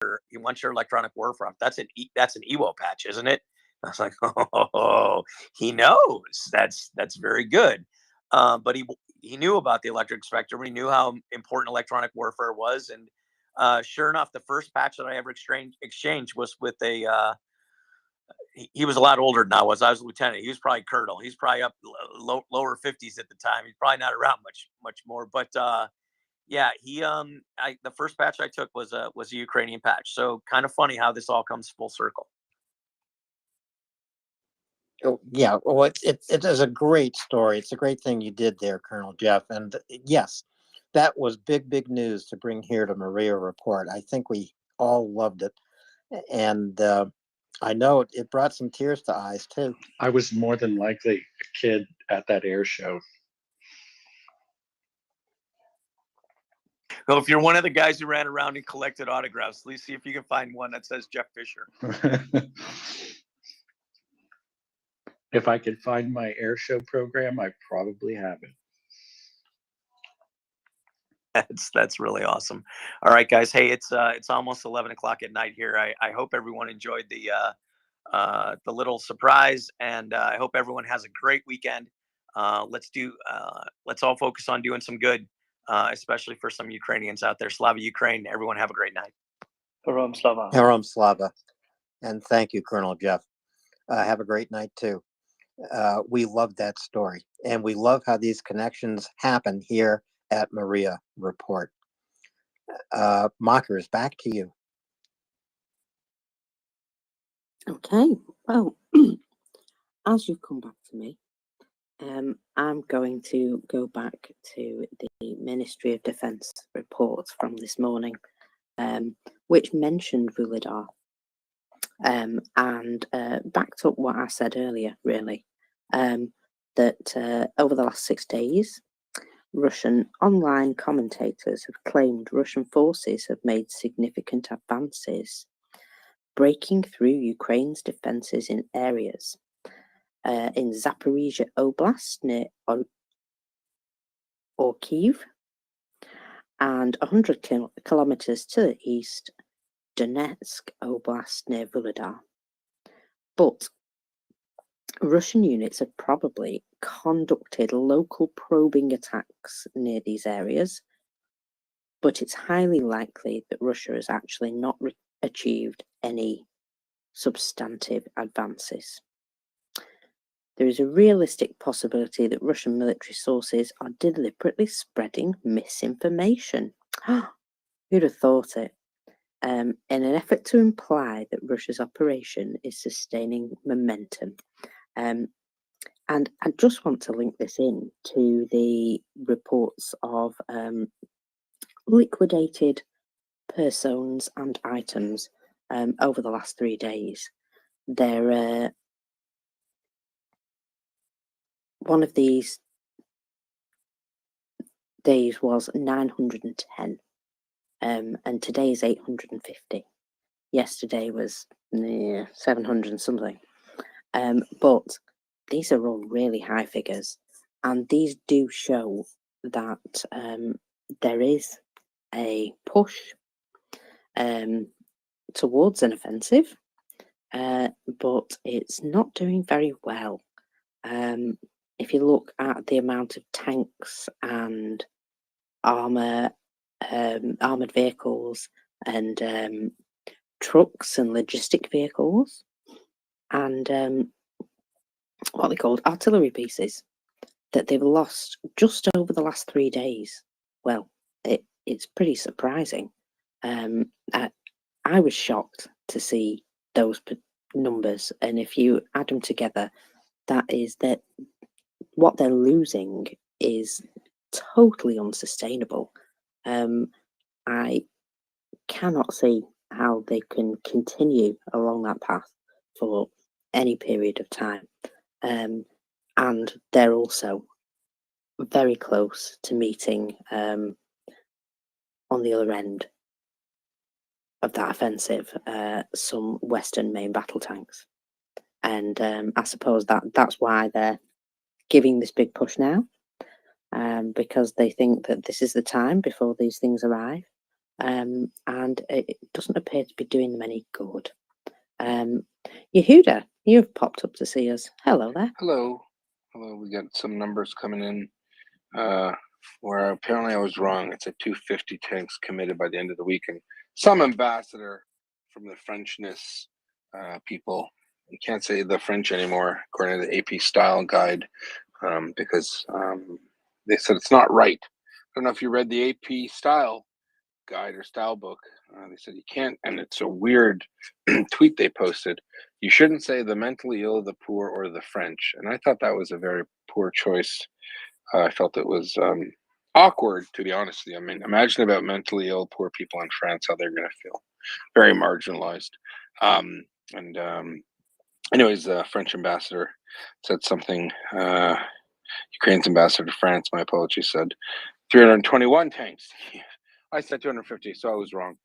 your electronic warfare. That's an Ewo patch, isn't it? I was like, oh, he knows. That's very good. But he knew about the electric spectrum. He knew how important electronic warfare was, and sure enough, the first patch that I ever exchanged was with a. He was a lot older than I was. I was a lieutenant. He was probably colonel. He's probably up lower 50s at the time. He's probably not around much more. But yeah, the first patch I took was a Ukrainian patch. So kind of funny how this all comes full circle. Oh, yeah, well, it is a great story. It's a great thing you did there, Colonel Jeff. And yes, that was big news to bring here to MriyaReport. I think we all loved it. And I know it brought some tears to eyes, too. I was more than likely a kid at that air show. Well, if you're one of the guys who ran around and collected autographs, please see if you can find one that says Jeff Fisher. If I could find my air show program, I probably have it. That's really awesome. All right, guys. Hey, it's almost 11 o'clock at night here. I hope everyone enjoyed the little surprise, and I hope everyone has a great weekend. Let's all focus on doing some good, especially for some Ukrainians out there. Slava Ukraine. Everyone have a great night. Herom Slava. Herom Slava. And thank you, Colonel Jeff. Have a great night, too. We love that story, and we love how these connections happen here at MriyaReport. Mockers, back to you. Okay, well, as you've come back to me, I'm going to go back to the Ministry of Defence report from this morning, which mentioned Vuhledar, and backed up what I said earlier, really, that over the last 6 days, Russian online commentators have claimed Russian forces have made significant advances, breaking through Ukraine's defences in areas in Zaporizhia Oblast near Orkiv, and 100 kilometers to the east, Donetsk Oblast near Vuhledar. But Russian units have probably conducted local probing attacks near these areas, but it's highly likely that Russia has actually not achieved any substantive advances. There is a realistic possibility that Russian military sources are deliberately spreading misinformation. Who'd have thought it? In an effort to imply that Russia's operation is sustaining momentum. And I just want to link this in to the reports of liquidated persons and items over the last 3 days. One of these days was 910, and today is 850. Yesterday was 700 and something. But these are all really high figures, and these do show that there is a push towards an offensive, but it's not doing very well. If you look at the amount of tanks and armored vehicles and trucks and logistic vehicles and what are they called, artillery pieces, that they've lost just over the last 3 days. Well, it's pretty surprising. I was shocked to see those numbers, and if you add them together, that what they're losing is totally unsustainable. I cannot see how they can continue along that path for any period of time. And they're also very close to meeting on the other end of that offensive some Western main battle tanks. And I suppose that's why they're giving this big push now, because they think that this is the time before these things arrive. and it doesn't appear to be doing them any good. Yehuda, you've popped up to see us. Hello there. Hello. We got some numbers coming in where apparently I was wrong. It's a 250 tanks committed by the end of the week, and some ambassador from the Frenchness people. You can't say the French anymore, according to the AP style guide, because they said it's not right. I don't know if you read the AP style guide or style book. They said you can't, and it's a weird tweet they posted. You shouldn't say the mentally ill, the poor, or the French. And I thought that was a very poor choice. I felt it was awkward, to be honest with you. I mean, imagine about mentally ill, poor people in France, how they're going to feel. Very marginalized. Anyways, the French ambassador said something. Ukraine's ambassador to France, my apologies, said 321 tanks. I said 250, so I was wrong.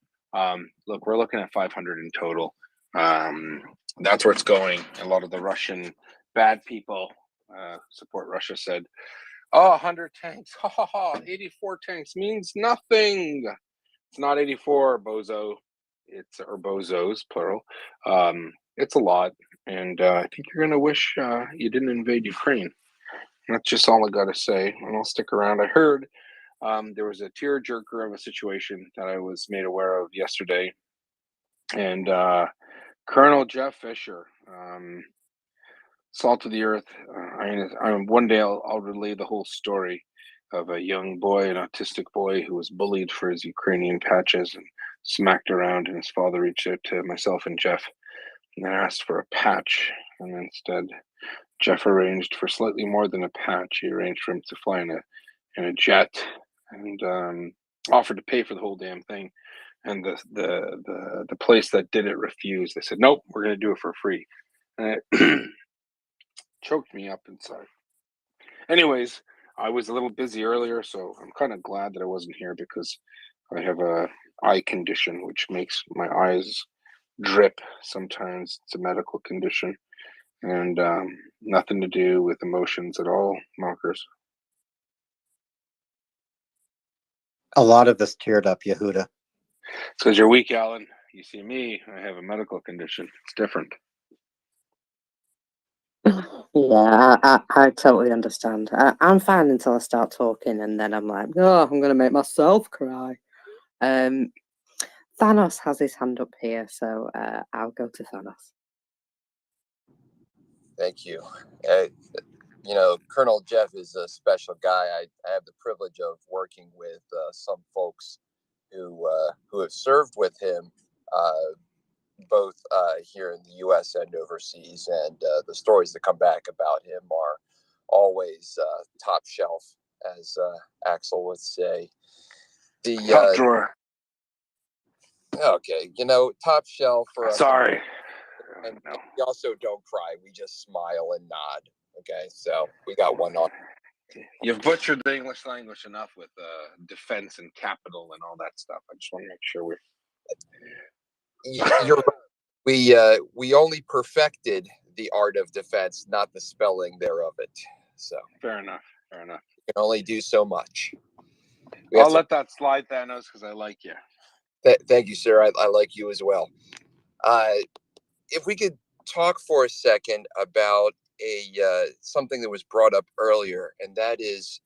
Look, we're looking at 500 in total. That's where it's going. A lot of the Russian bad people support Russia said, oh, 100 tanks. Ha ha ha. 84 tanks means nothing. It's not 84, bozo. Or bozos, plural. It's a lot. And I think you're going to wish you didn't invade Ukraine. That's just all I got to say. And I'll stick around. I heard there was a tearjerker of a situation that I was made aware of yesterday. And Colonel Jeff Fisher, salt of the earth. One day I'll relay the whole story of a young boy, an autistic boy who was bullied for his Ukrainian patches and smacked around. And his father reached out to myself and Jeff and asked for a patch. And instead, Jeff arranged for slightly more than a patch. He arranged for him to fly in a jet and offered to pay for the whole damn thing. And the place that did it refused. They said, nope, we're going to do it for free. And it choked me up inside. Anyways, I was a little busy earlier, so I'm kind of glad that I wasn't here because I have a eye condition which makes my eyes drip sometimes. It's a medical condition and nothing to do with emotions at all, Mockers. A lot of us teared up, Yehuda. It's because you're weak, Alan. You see me, I have a medical condition. It's different. Yeah, I totally understand. I'm fine until I start talking, and then I'm like, oh, I'm going to make myself cry. Thanos has his hand up here, so I'll go to Thanos. Thank you. Colonel Jeff is a special guy. I have the privilege of working with some folks who have served with him, both here in the U.S. and overseas. And the stories that come back about him are always top shelf, as Axel would say. The top drawer. Okay, top shelf for us. Sorry. And we also don't cry. We just smile and nod. Okay, so we got one on. You've butchered the English language enough with defense and capital and all that stuff. I just want to make sure we're. You're right. We only perfected the art of defense, not the spelling thereof it. So fair enough. You can only do so much. I'll let that slide, Thanos, because I like you. Thank you, sir. I like you as well. If we could talk for a second about something that was brought up earlier, and that is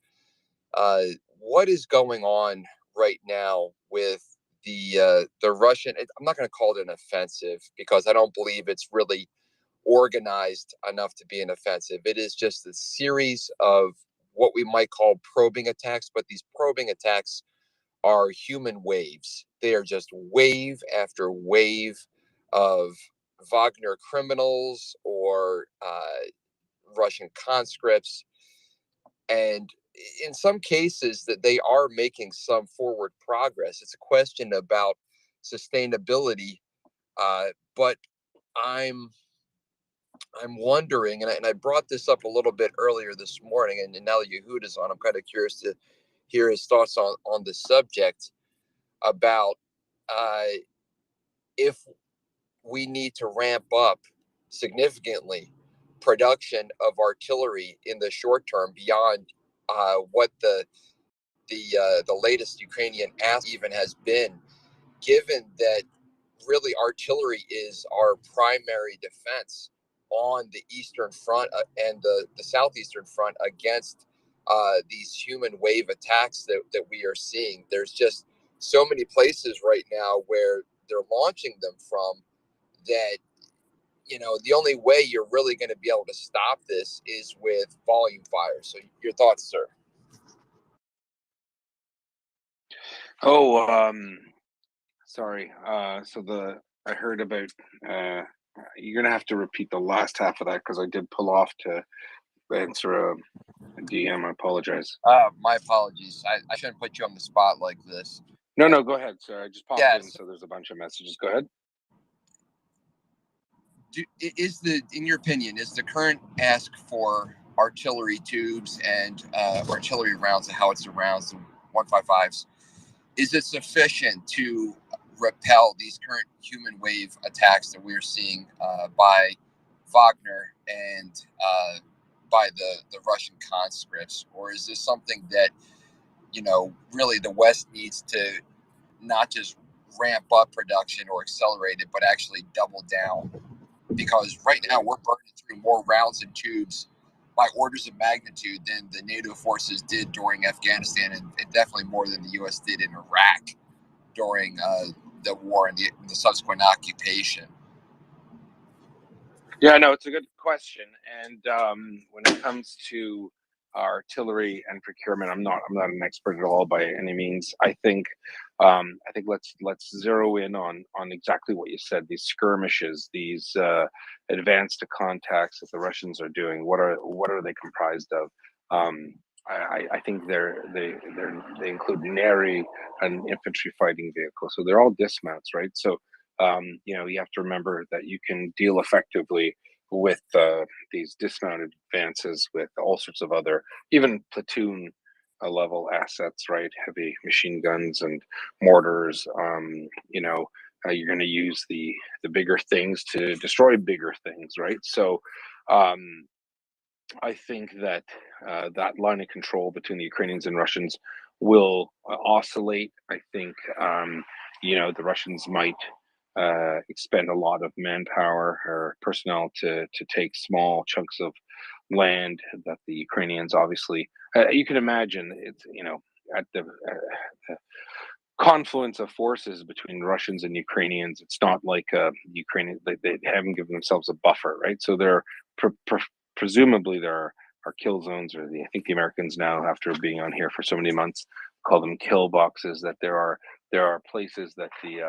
what is going on right now with the Russian. I'm not going to call it an offensive because I don't believe it's really organized enough to be an offensive. It is just a series of what we might call probing attacks, but these probing attacks are human waves. They are just wave after wave of Wagner criminals or Russian conscripts. And in some cases that they are making some forward progress. It's a question about sustainability. But I'm wondering, and I brought this up a little bit earlier this morning, and now that Yehuda's on, I'm kind of curious to hear his thoughts on the subject about if we need to ramp up significantly production of artillery in the short term beyond what the latest Ukrainian ask even has been given that really artillery is our primary defense on the eastern front and the southeastern front against these human wave attacks that we are seeing. There's just so many places right now where they're launching them from that, the only way you're really going to be able to stop this is with volume fire. So your thoughts, sir? Oh, sorry. I heard about. You're gonna have to repeat the last half of that because I did pull off to answer a DM. I apologize. My apologies. I shouldn't put you on the spot like this. No, go ahead, sir. I just popped in, Yes. so there's a bunch of messages. Go ahead. In your opinion, is the current ask for artillery tubes and artillery rounds, the howitzer rounds, the 155s, is it sufficient to repel these current human wave attacks that we're seeing by Wagner and by the Russian conscripts? Or is this something that, really the West needs to not just ramp up production or accelerate it, but actually double down? Because right now we're burning through more rounds and tubes by orders of magnitude than the NATO forces did during Afghanistan, and definitely more than the U.S. did in Iraq during the war and the subsequent occupation. Yeah, no, it's a good question. And when it comes to artillery and procurement, I'm not an expert at all by any means. I think let's zero in on exactly what you said. These skirmishes, these advanced contacts that the Russians are doing. What are they comprised of? I think they include nary an infantry fighting vehicle, so they're all dismounts, right? So you have to remember that you can deal effectively with these dismounted advances with all sorts of other, even platoon level assets, right? Heavy machine guns and mortars. You're going to use the bigger things to destroy bigger things, right? So I think that that line of control between the Ukrainians and Russians will oscillate. I think the Russians might expend a lot of manpower or personnel to take small chunks of land that the Ukrainians obviously. You can imagine it's at the confluence of forces between Russians and Ukrainians. It's not like Ukrainian they haven't given themselves a buffer, right? So there presumably there are kill zones, or I think the Americans now, after being on here for so many months, call them kill boxes. That there are places that the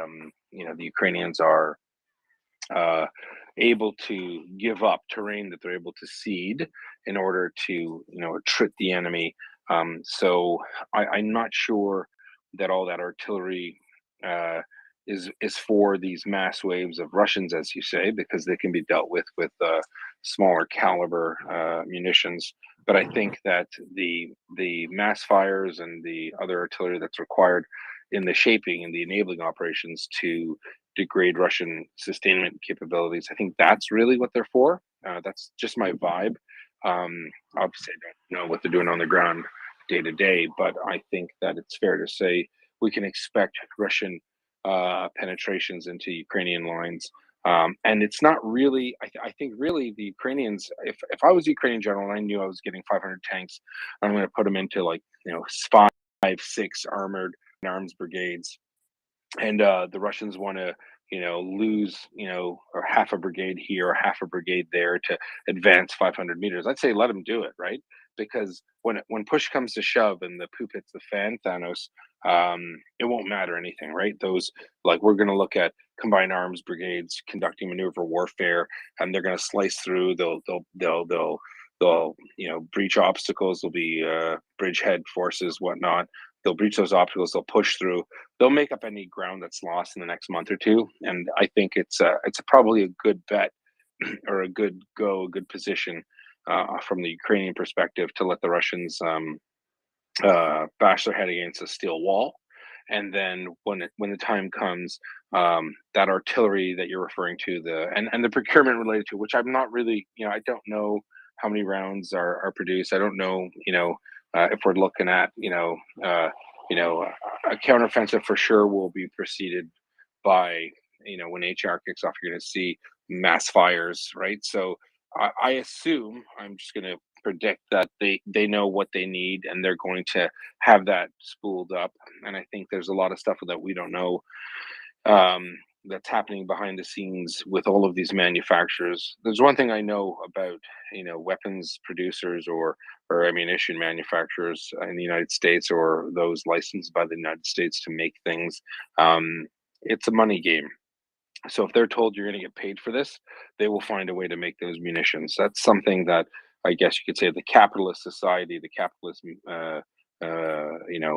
Ukrainians are able to give up terrain that they're able to cede in order to attrit the enemy. So I'm not sure that all that artillery is for these mass waves of Russians, as you say, because they can be dealt with smaller caliber munitions. But I think that the mass fires and the other artillery that's required in the shaping and the enabling operations to degrade Russian sustainment capabilities, I think that's really what they're for. That's just my vibe. Obviously, I don't know what they're doing on the ground day to day, but I think that it's fair to say we can expect Russian penetrations into Ukrainian lines. And it's not really, I think really the Ukrainians, if I was a Ukrainian general and I knew I was getting 500 tanks, I'm going to put them into 5, 6 armored arms brigades. And the Russians want to, lose, or half a brigade here or half a brigade there to advance 500 meters. I'd say let them do it, right? Because when push comes to shove and the poop hits the fan, Thanos, it won't matter anything, right? Those we're going to look at combined arms brigades conducting maneuver warfare, and they're going to slice through. They'll breach obstacles. There'll be bridgehead forces, whatnot. They'll breach those obstacles. They'll push through. They'll make up any ground that's lost in the next month or two. And I think it's probably a good bet or a good position from the Ukrainian perspective to let the Russians bash their head against a steel wall. And then when the time comes, that artillery that you're referring to, and the procurement related to, which I'm not really, I don't know how many rounds are produced. I don't know, if we're looking at, a counteroffensive for sure will be preceded by, when HR kicks off, you're going to see mass fires, right? So I assume, I'm just going to predict that they know what they need, and they're going to have that spooled up. And I think there's a lot of stuff that we don't know, that's happening behind the scenes with all of these manufacturers. There's one thing I know about, weapons producers or ammunition manufacturers in the United States, or those licensed by the United States to make things. It's a money game. So if they're told you're going to get paid for this, they will find a way to make those munitions. That's something that I guess you could say the capitalist society, the capitalist,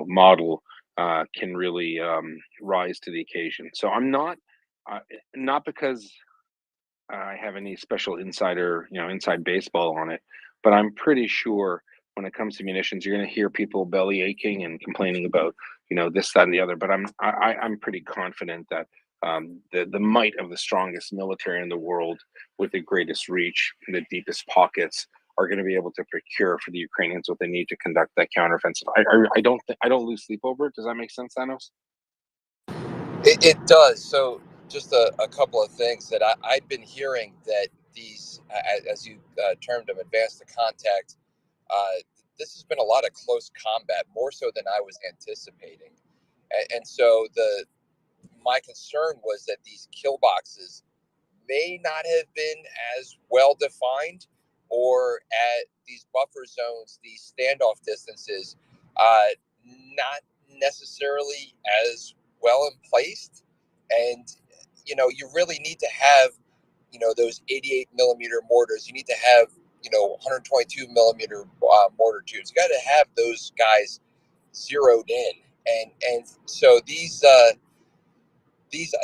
model, can really, rise to the occasion. So I'm not, uh, not because I have any special insider, inside baseball on it, but I'm pretty sure when it comes to munitions, you're going to hear people belly aching and complaining about, this, that, and the other. But I'm pretty confident that, the might of the strongest military in the world, with the greatest reach, the deepest pockets, are going to be able to procure for the Ukrainians what they need to conduct that counteroffensive. I don't lose sleep over it. Does that make sense, Thanos? It does. So, just a couple of things that I'd been hearing that these, as you termed them, advanced to contact, this has been a lot of close combat, more so than I was anticipating. And so, my concern was that these kill boxes may not have been as well defined, or at these buffer zones, these standoff distances, not necessarily as well in placed. And, you really need to have, those 88 millimeter mortars. You need to have, 122 millimeter mortar tubes. You got to have those guys zeroed in. And so these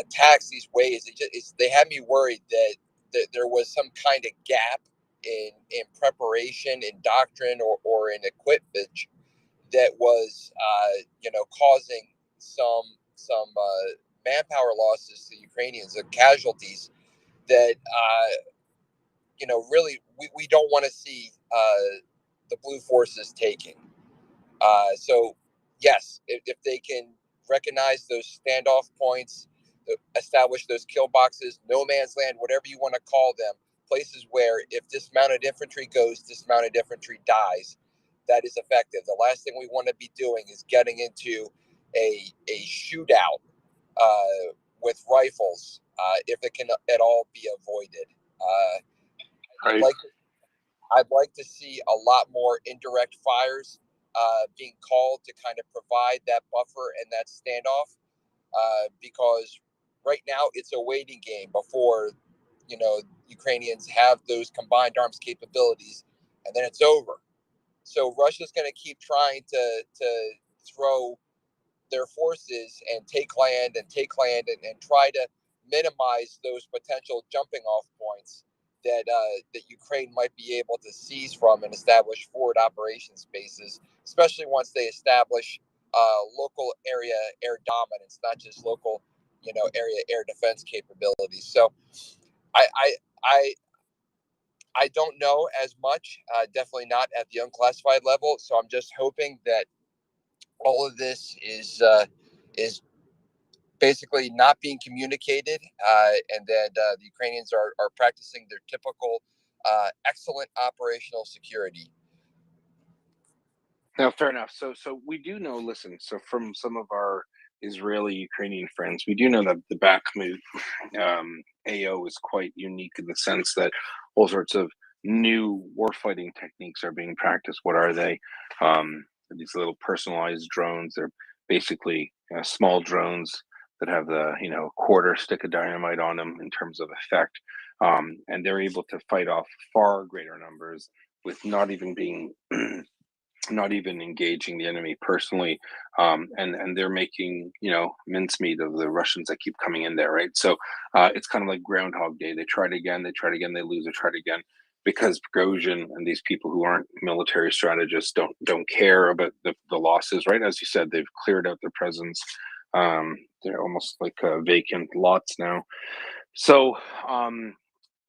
attacks, these waves, they had me worried that there was some kind of gap in preparation, in doctrine, or in equipment that was, causing some manpower losses to the Ukrainians, and casualties that, really we don't want to see the blue forces taking. So, yes, if they can recognize those standoff points, establish those kill boxes, no man's land, whatever you want to call them, places where if dismounted infantry goes, dismounted infantry dies, that is effective. The last thing we want to be doing is getting into a shootout with rifles, if it can at all be avoided. I'd Right. like I'd like to see a lot more indirect fires being called to kind of provide that buffer and that standoff, because right now it's a waiting game before, Ukrainians have those combined arms capabilities, and then it's over. So Russia's going to keep trying to throw their forces and take land and and try to minimize those potential jumping off points that Ukraine might be able to seize from and establish forward operations bases, especially once they establish local area air dominance, not just local, area air defense capabilities. So I I I, I don't know as much, definitely not at the unclassified level. So I'm just hoping that all of this is basically not being communicated, and that the Ukrainians are practicing their typical excellent operational security. No, fair enough. So we do know. Listen, so from some of our Israeli Ukrainian friends, we do know that the Bakhmut, AO is quite unique in the sense that all sorts of new warfighting techniques are being practiced. What are they? These little personalized drones. They're basically, small drones that have the, quarter stick of dynamite on them in terms of effect, and they're able to fight off far greater numbers with not even being not even engaging the enemy personally, and they're making, mincemeat of the Russians that keep coming in there, right? So it's kind of like Groundhog Day. They tried again, they tried again, they lose, they tried again, because Prigozhin and these people who aren't military strategists don't care about the losses, right? As you said, they've cleared out their presence. They're almost like vacant lots now. So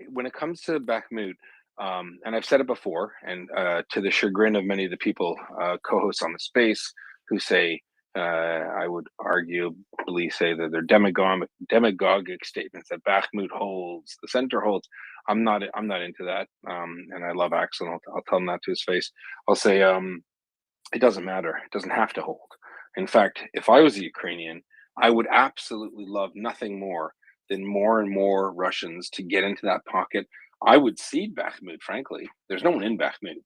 when it comes to Bakhmut, and I've said it before, and to the chagrin of many of the people, co-hosts on the space, who say, I would arguably say that they're demagogic statements that Bakhmut holds, the center holds. I'm not into that. And I love Axel. I'll tell him that to his face. I'll say, it doesn't matter. It doesn't have to hold. In fact, if I was a Ukrainian, I would absolutely love nothing more than more and more Russians to get into that pocket. I would cede Bakhmut, frankly. There's no one in Bakhmut,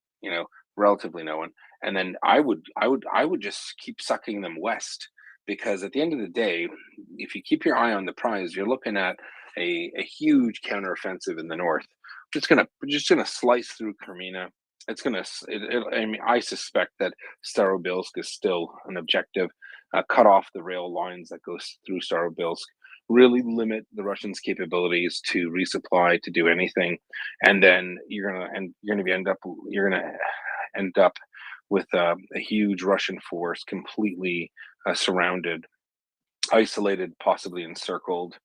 relatively no one. And then I would just keep sucking them west, because at the end of the day, if you keep your eye on the prize, you're looking at a huge counteroffensive in the north. Just gonna slice through Crimea. It's gonna. I mean, I suspect that Starobilsk is still an objective. Cut off the rail lines that goes through Starobilsk. Really limit the Russians' capabilities to resupply, to do anything, and then you're gonna end up with a huge Russian force completely surrounded, isolated, possibly encircled,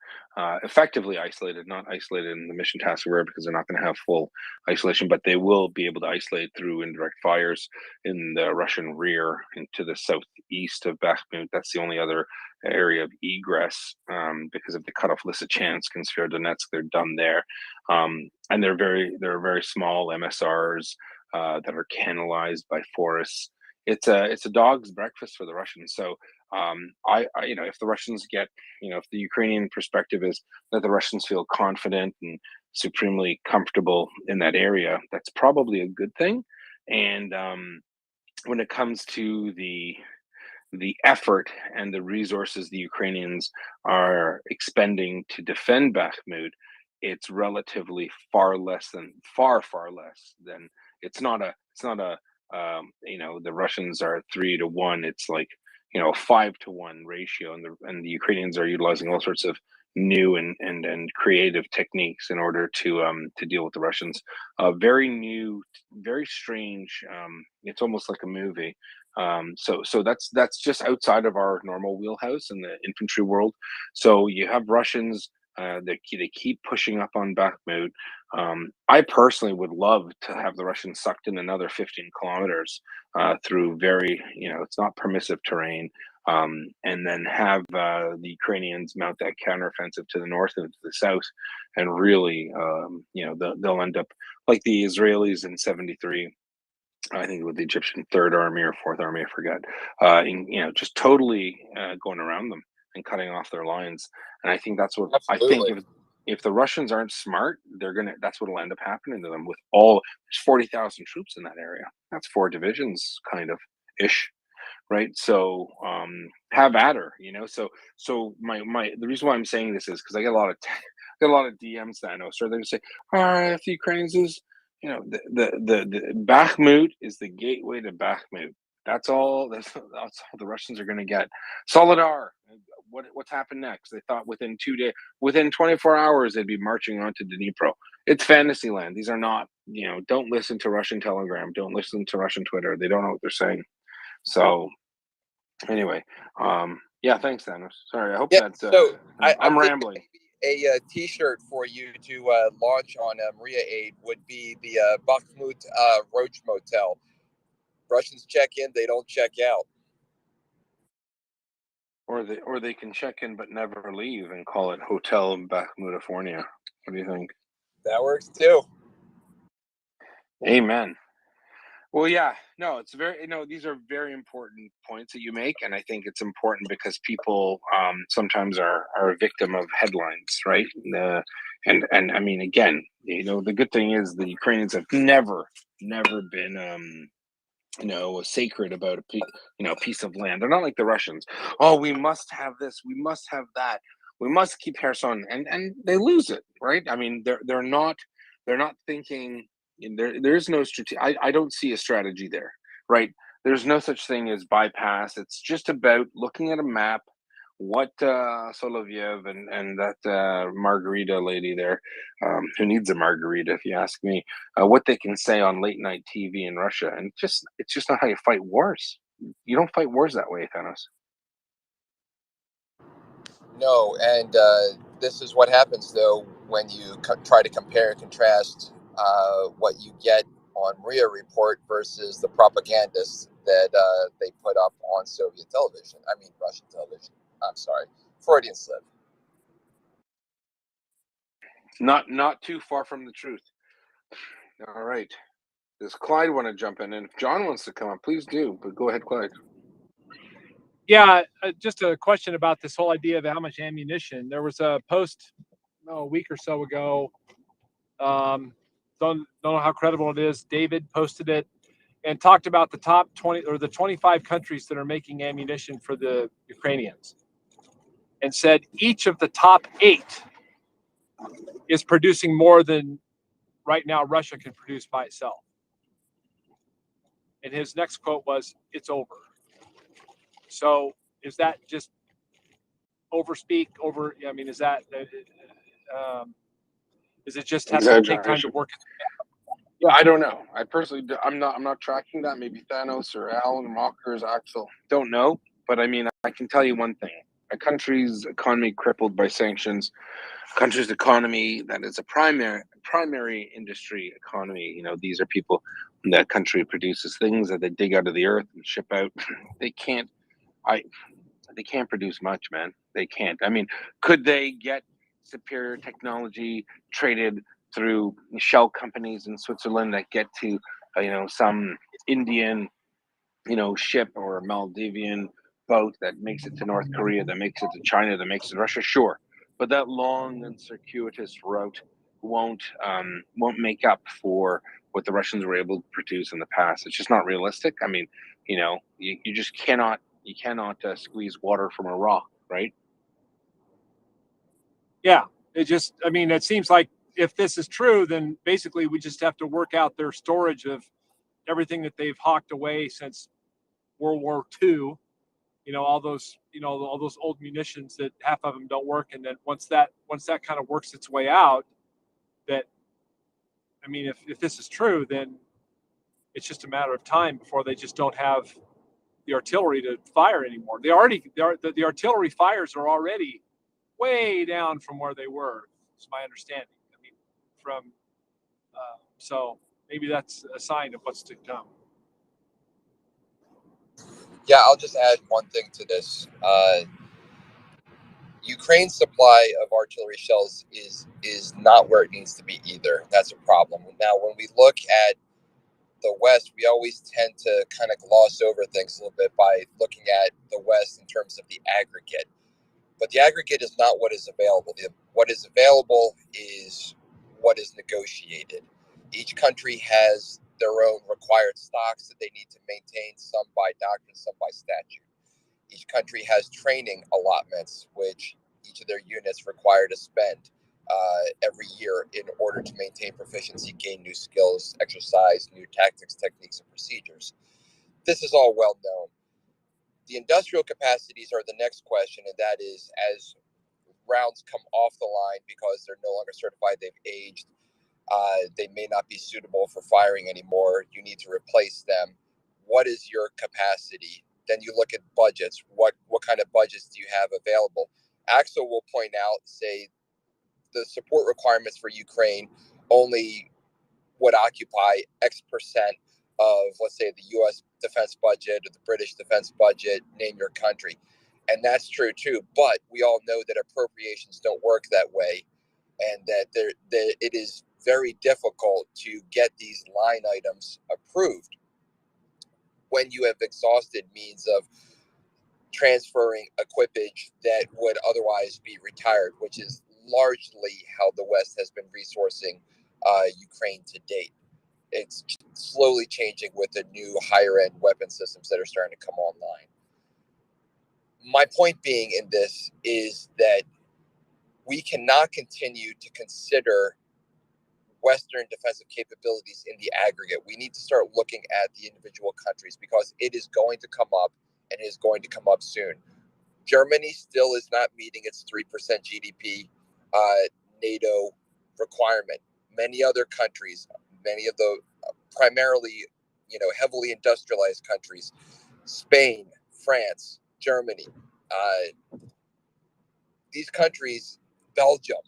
effectively isolated, not isolated in the mission task aware, because they're not going to have full isolation, but they will be able to isolate through indirect fires in the Russian rear into the southeast of Bakhmut. That's the only other area of egress, because if they cut off Lysychansk and Sverdlovsk, they're done there. And they're very small MSRs that are canalized by forests. It's a dog's breakfast for the Russians. So if the Russians get, if the Ukrainian perspective is that the Russians feel confident and supremely comfortable in that area, that's probably a good thing. And when it comes to the effort and the resources the Ukrainians are expending to defend Bakhmut, it's relatively far less than the Russians are 3-1. It's like 5-1 ratio, and the Ukrainians are utilizing all sorts of new and creative techniques in order to deal with the Russians. Very new, very strange. It's almost like a movie. So that's just outside of our normal wheelhouse in the infantry world. So you have Russians. They keep pushing up on Bakhmut. I personally would love to have the Russians sucked in another 15 kilometers through very, it's not permissive terrain, and then have the Ukrainians mount that counteroffensive to the north and to the south, and really, they'll end up like the Israelis in '73. I think with the Egyptian Third Army or Fourth Army, I forget. Just totally going around them and cutting off their lines. And I think that's what I think. If the Russians aren't smart, that's what'll end up happening to them. There's 40,000 troops in that area. That's 4 divisions, kind of ish, right? So have at her, So the reason why I'm saying this is because I get a lot of DMs that I know. So they're gonna say, if the Ukrainians lose, the Bakhmut is the gateway to Bakhmut. That's all the Russians are going to get. Solidar. What's happened next? They thought within 24 hours, they'd be marching onto Dnipro. It's fantasy land. These are not, don't listen to Russian Telegram. Don't listen to Russian Twitter. They don't know what they're saying. So anyway, yeah, thanks, Thanos. Sorry, I hope I'm rambling. A T-shirt for you to launch on Maria Aid would be the Bakhmut Roach Motel. Russians check in, they don't check out. Or they can check in but never leave and call it Hotel Bakhmutifornia. What do you think? That works too. Amen. Well, yeah, no, it's these are very important points that you make, and I think it's important because people sometimes are a victim of headlines, right? And I mean, again, the good thing is the Ukrainians have never been sacred about a piece of land. They're not like the Russians. Oh, we must have this, we must have that, we must keep Kherson, and they lose it, right? I mean, they're not thinking. There's no I don't see a strategy there, right? There's no such thing as bypass. It's just about looking at a map, what Soloviev and that Margarita lady there, who needs a margarita, if you ask me, what they can say on late night TV in Russia, and it's just not how you fight wars. You don't fight wars that way, Thanos. No, and this is what happens though when you try to compare and contrast what you get on MriyaReport versus the propagandists. that they put up on Soviet television. I mean, Russian television. I'm sorry. Freudian slip. Not too far from the truth. All right. Does Clyde want to jump in? And if John wants to come up, please do. But go ahead, Clyde. Yeah, just a question about this whole idea of how much ammunition. There was a post a week or so ago. Don't know how credible it is. David posted it and talked about the top 20 or the 25 countries that are making ammunition for the Ukrainians, and said each of the top 8 is producing more than right now Russia can produce by itself. And his next quote was, "It's over." So is that just overspeak? I mean, is that is it just has to take time to work? Yeah, I don't know. I personally, I'm not tracking that. Maybe Thanos or Alan Walker's Axel. Don't know. But I mean, I can tell you one thing: a country's economy crippled by sanctions, a country's economy that is a primary industry economy. You know, these are people. That country produces things that they dig out of the earth and ship out. They can't. They can't produce much, man. They can't. I mean, could they get superior technology traded through shell companies in Switzerland that get to, some Indian, ship or Maldivian boat that makes it to North Korea, that makes it to China, that makes it to Russia? Sure, but that long and circuitous route won't make up for what the Russians were able to produce in the past. It's just not realistic. I mean, you just cannot squeeze water from a rock, right? Yeah, it seems like if this is true, then basically we just have to work out their storage of everything that they've hawked away since World War II. All those old munitions that half of them don't work, and then once that kind of works its way out, if this is true, then it's just a matter of time before they just don't have the artillery to fire anymore. The artillery fires are already way down from where they were. Is my understanding. So maybe that's a sign of what's to come. Yeah, I'll just add one thing to this. Ukraine's supply of artillery shells is not where it needs to be either. That's a problem. Now, when we look at the West, we always tend to kind of gloss over things a little bit by looking at the West in terms of the aggregate. But the aggregate is not what is available. What is available is what is negotiated. Each country has their own required stocks that they need to maintain, some by doctrine, some by statute. Each country has training allotments, which each of their units require to spend every year in order to maintain proficiency, gain new skills, exercise new tactics, techniques, and procedures. This is all well known. The industrial capacities are the next question, and that is, as rounds come off the line because they're no longer certified, they've aged, they may not be suitable for firing anymore, you need to replace them. What is your capacity? Then you look at budgets. What kind of budgets do you have available? Axel will point out, say, the support requirements for Ukraine only would occupy X percent of, let's say, the U.S. defense budget or the British defense budget, name your country. And that's true, too. But we all know that appropriations don't work that way, and that it is very difficult to get these line items approved when you have exhausted means of transferring equipage that would otherwise be retired, which is largely how the West has been resourcing Ukraine to date. It's slowly changing with the new higher end weapon systems that are starting to come online. My point being in this is that we cannot continue to consider Western defensive capabilities in the aggregate. We need to start looking at the individual countries because it is going to come up and it is going to come up soon. Germany still is not meeting its 3% GDP NATO requirement. Many other countries, many of the primarily, heavily industrialized countries, Spain, France, Germany, these countries, Belgium,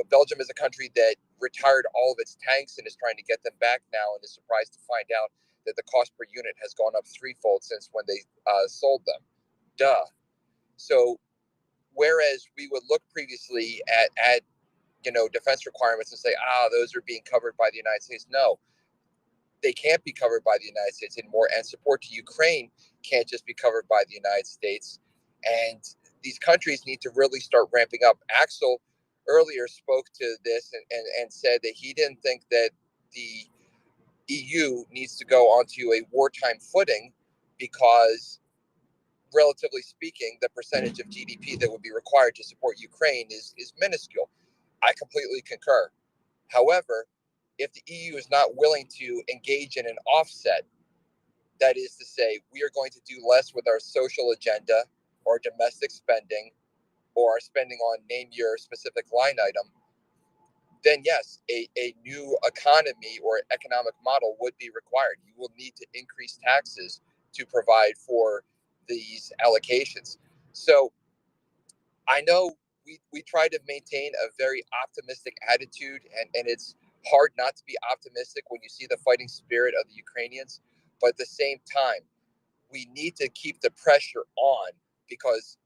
Belgium is a country that retired all of its tanks and is trying to get them back now and is surprised to find out that the cost per unit has gone up threefold since when they sold them. Duh. So whereas we would look previously at defense requirements and say, those are being covered by the United States. No, they can't be covered by the United States anymore. And support to Ukraine can't just be covered by the United States. And these countries need to really start ramping up. Axel earlier spoke to this and said that he didn't think that the EU needs to go onto a wartime footing because, relatively speaking, the percentage of GDP that would be required to support Ukraine is minuscule. I completely concur. However, if the EU is not willing to engage in an offset, that is to say, we are going to do less with our social agenda or domestic spending or our spending on name your specific line item, then yes, a new economy or economic model would be required. You will need to increase taxes to provide for these allocations. So I know we try to maintain a very optimistic attitude, and it's hard not to be optimistic when you see the fighting spirit of the Ukrainians. But at the same time, we need to keep the pressure on because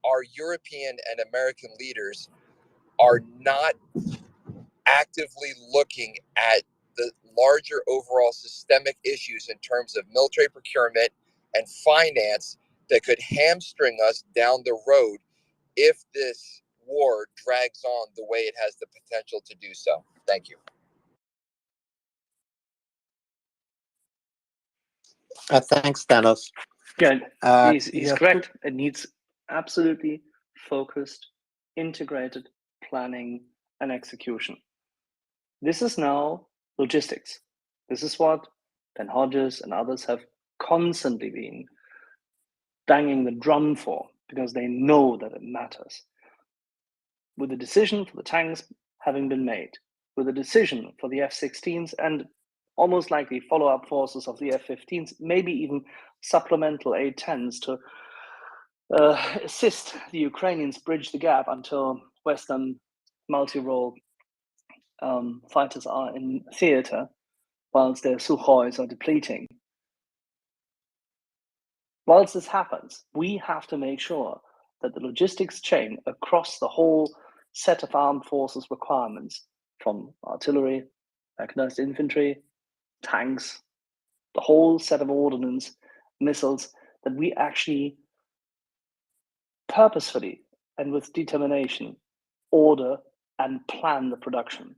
our European and American leaders are not actively looking at the larger overall systemic issues in terms of military procurement and finance that could hamstring us down the road if this war drags on the way it has the potential to do so. Thank you. Thanks, Dennis. Yeah, he's yeah, correct. It needs absolutely focused, integrated planning and execution. This is now logistics. This is what Ben Hodges and others have constantly been banging the drum for because they know that it matters. With the decision for the tanks having been made, with the decision for the F-16s and almost likely follow-up forces of the F-15s, maybe even supplemental A-10s to assist the Ukrainians bridge the gap until Western multi-role fighters are in theater, whilst their Sukhois are depleting. Whilst this happens, we have to make sure that the logistics chain across the whole set of armed forces requirements, from artillery, mechanized infantry, tanks, the whole set of ordnance, missiles, that we actually purposefully and with determination order and plan the production.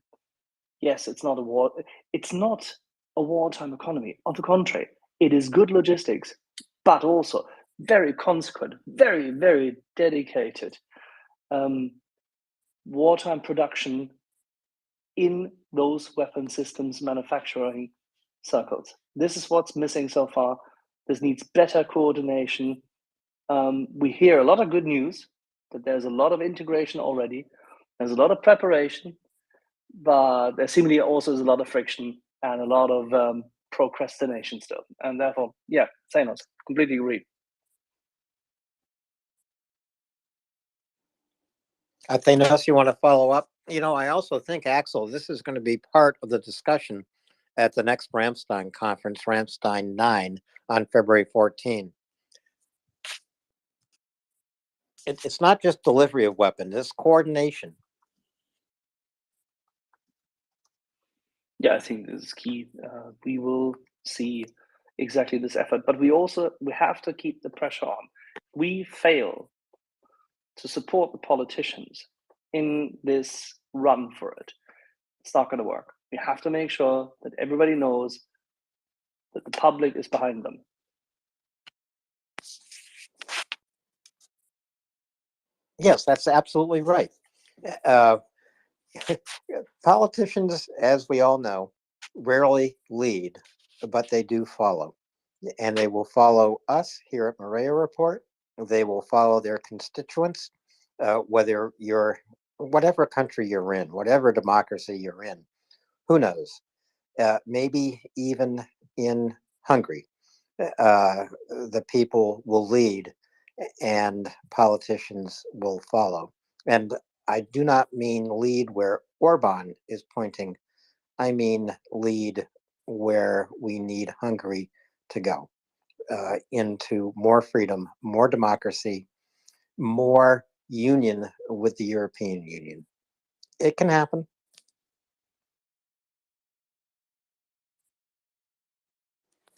Yes, it's not a war. It's not a wartime economy. On the contrary, it is good logistics, but also very consequent, very, very dedicated wartime production in those weapon systems manufacturing circles. This is what's missing so far. This needs better coordination. We hear a lot of good news, that there's a lot of integration already. There's a lot of preparation, but there seemingly also is a lot of friction and a lot of procrastination still. And therefore, yeah, Thanos, completely agree. Thanos, you want to follow up? I also think, Axel, this is going to be part of the discussion at the next Ramstein conference, Ramstein 9, on February 14. It's not just delivery of weapons, it's coordination. Yeah, I think this is key. We will see exactly this effort, but we have to keep the pressure on. We fail to support the politicians in this run for it. It's not going to work. We have to make sure that everybody knows that the public is behind them. Yes, that's absolutely right. Politicians, as we all know, rarely lead, but they do follow. And they will follow us here at MriyaReport. They will follow their constituents, whether you're, whatever country you're in, whatever democracy you're in, who knows? Maybe even in Hungary, the people will lead and politicians will follow. And I do not mean lead where Orban is pointing. I mean lead where we need Hungary to go, into more freedom, more democracy, more union with the European Union. It can happen.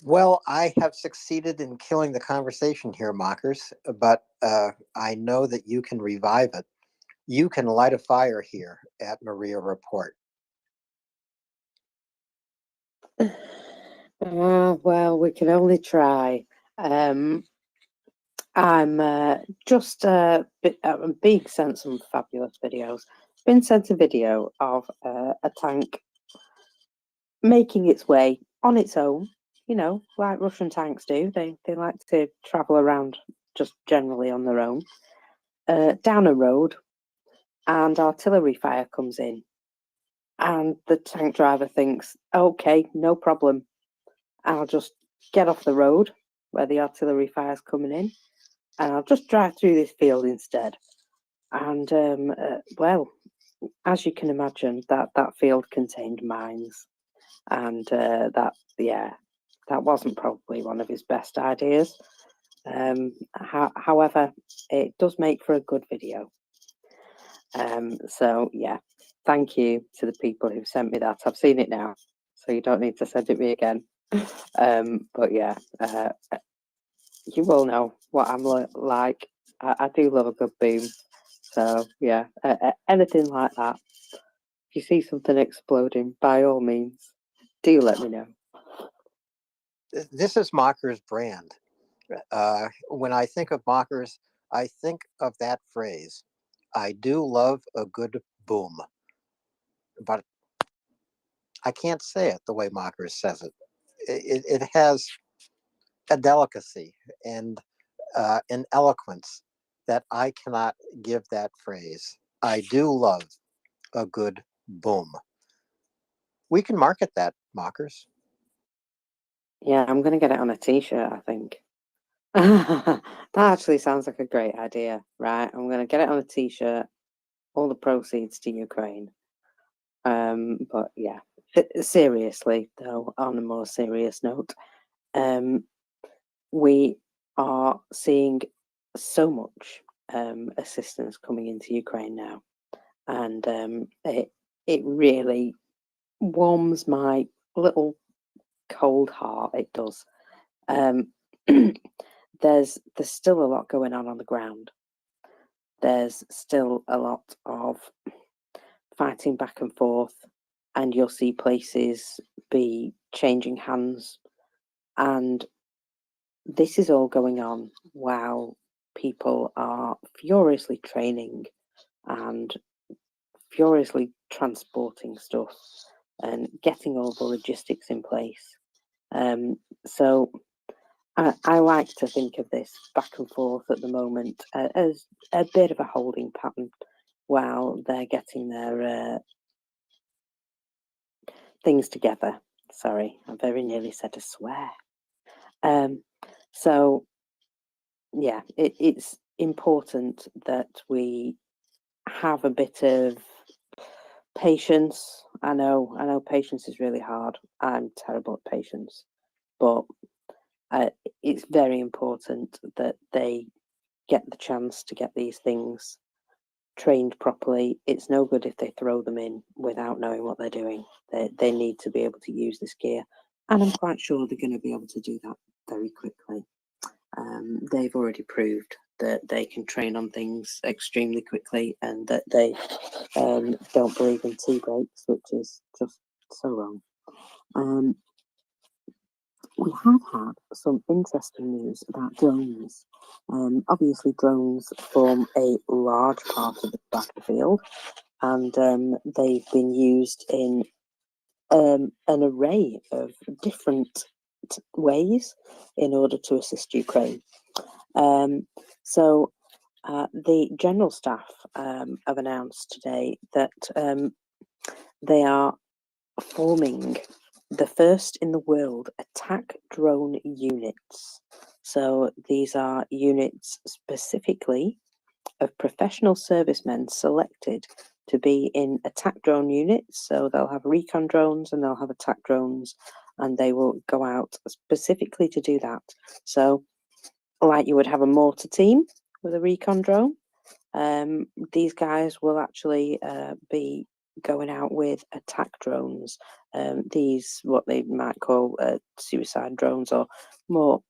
Well, I have succeeded in killing the conversation here, mockers, but I know that you can revive it. You can light a fire here at Maria Report. Well, we can only try. I'm being sent some fabulous videos. Been sent a video of a tank making its way on its own, like Russian tanks do. They like to travel around just generally on their own, down a road, and artillery fire comes in. And the tank driver thinks, okay, no problem. I'll just get off the road where the artillery fire's coming in, and I'll just drive through this field instead. And well, as you can imagine, that field contained mines, and that wasn't probably one of his best ideas. However, it does make for a good video. So yeah, thank you to the people who sent me that. I've seen it now, so you don't need to send it me again. But yeah, you will know what I'm like. I do love a good boom. So yeah, anything like that. If you see something exploding, by all means, do let me know. This is Mocker's brand. When I think of Mockers, I think of that phrase. I do love a good boom, but I can't say it the way Mockers says it. It has a delicacy and an eloquence that I cannot give that phrase. I do love a good boom. We can market that, Mockers. Yeah, I'm gonna get it on a t-shirt, I think. That actually sounds like a great idea, right? I'm gonna get it on a t-shirt, all the proceeds to Ukraine. But yeah, seriously though, on a more serious note, we are seeing so much assistance coming into Ukraine now, and it really warms my little cold heart. It does. There's still a lot going on the ground. There's still a lot of fighting back and forth, and you'll see places be changing hands, and this is all going on while people are furiously training and furiously transporting stuff and getting all the logistics in place. So I like to think of this back and forth at the moment as a bit of a holding pattern while they're getting their things together. Sorry, I very nearly said a swear. So yeah, it's important that we have a bit of patience. I know patience is really hard. I'm terrible at patience, but it's very important that they get the chance to get these things trained properly. It's no good if they throw them in without knowing what they're doing. They need to be able to use this gear, and I'm quite sure they're going to be able to do that very quickly. They've already proved that they can train on things extremely quickly, and that they don't believe in tea breaks, which is just so wrong. We have had some interesting news about drones. Obviously, drones form a large part of the battlefield, and they've been used in an array of different ways in order to assist Ukraine. So the General Staff have announced today that they are forming the first in the world attack drone units. So these are units specifically of professional servicemen selected to be in attack drone units. So they'll have recon drones and they'll have attack drones and they will go out specifically to do that. So, like you would have a mortar team with a recon drone, these guys will actually be going out with attack drones. These what they might call suicide drones, or more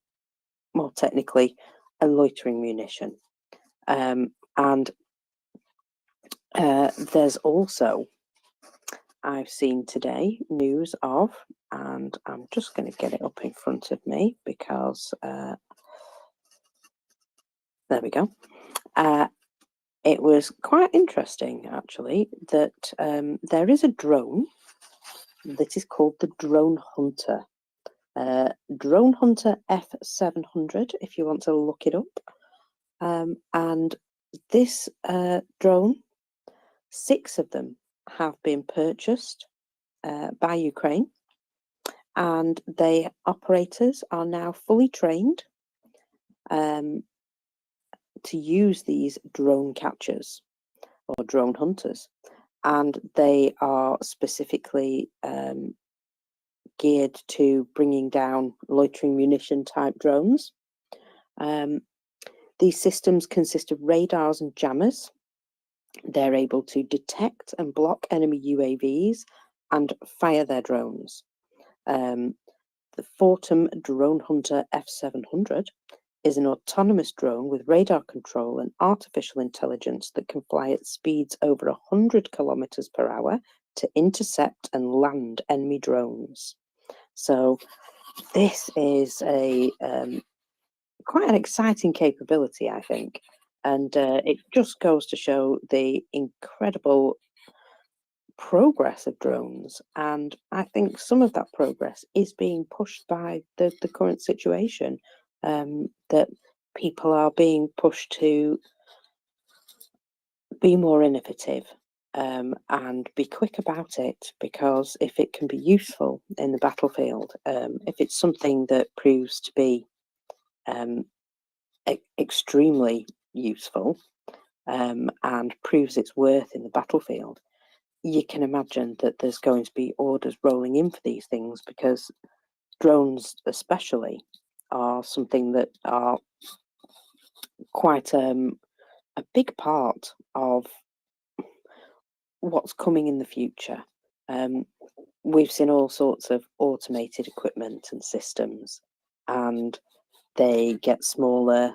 technically, a loitering munition. And there's also, I've seen today news of, and I'm just going to get it up in front of me because there we go. It was quite interesting, actually, that there is a drone that is called the Drone Hunter. Drone Hunter F700, if you want to look it up. And this drone, 6 of them have been purchased by Ukraine, and the operators are now fully trained to use these drone catchers or drone hunters, and they are specifically geared to bringing down loitering munition type drones. These systems consist of radars and jammers. They're able to detect and block enemy UAVs and fire their drones. The Fortum Drone Hunter F700 is an autonomous drone with radar control and artificial intelligence that can fly at speeds over 100 kilometers per hour to intercept and land enemy drones. So this is a quite an exciting capability, I think, and it just goes to show the incredible progress of drones. And I think some of that progress is being pushed by the current situation, that people are being pushed to be more innovative and be quick about it, because if it can be useful in the battlefield, if it's something that proves to be extremely useful and proves its worth in the battlefield, you can imagine that there's going to be orders rolling in for these things, because drones especially are something that are quite a big part of what's coming in the future. We've seen all sorts of automated equipment and systems, and they get smaller.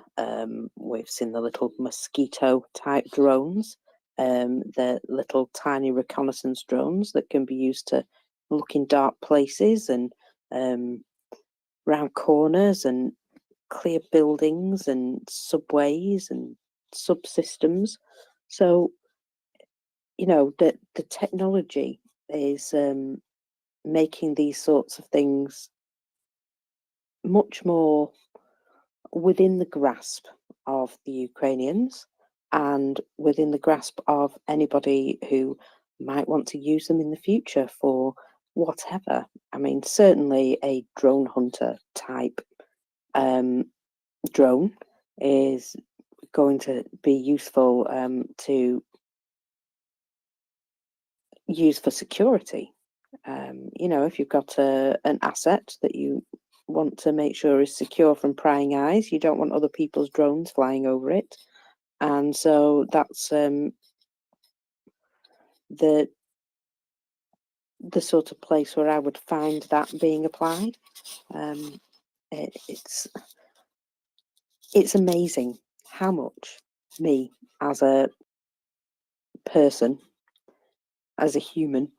We've seen the little mosquito type drones, the little tiny reconnaissance drones that can be used to look in dark places and round corners and clear buildings and subways and subsystems. So, you know, the technology is making these sorts of things much more within the grasp of the Ukrainians and within the grasp of anybody who might want to use them in the future for whatever. I mean, certainly a drone hunter type drone is going to be useful to use for security. You know, if you've got an asset that you want to make sure is secure from prying eyes, you don't want other people's drones flying over it, and so that's the sort of place where I would find that being applied. It's amazing how much me as a person, as a human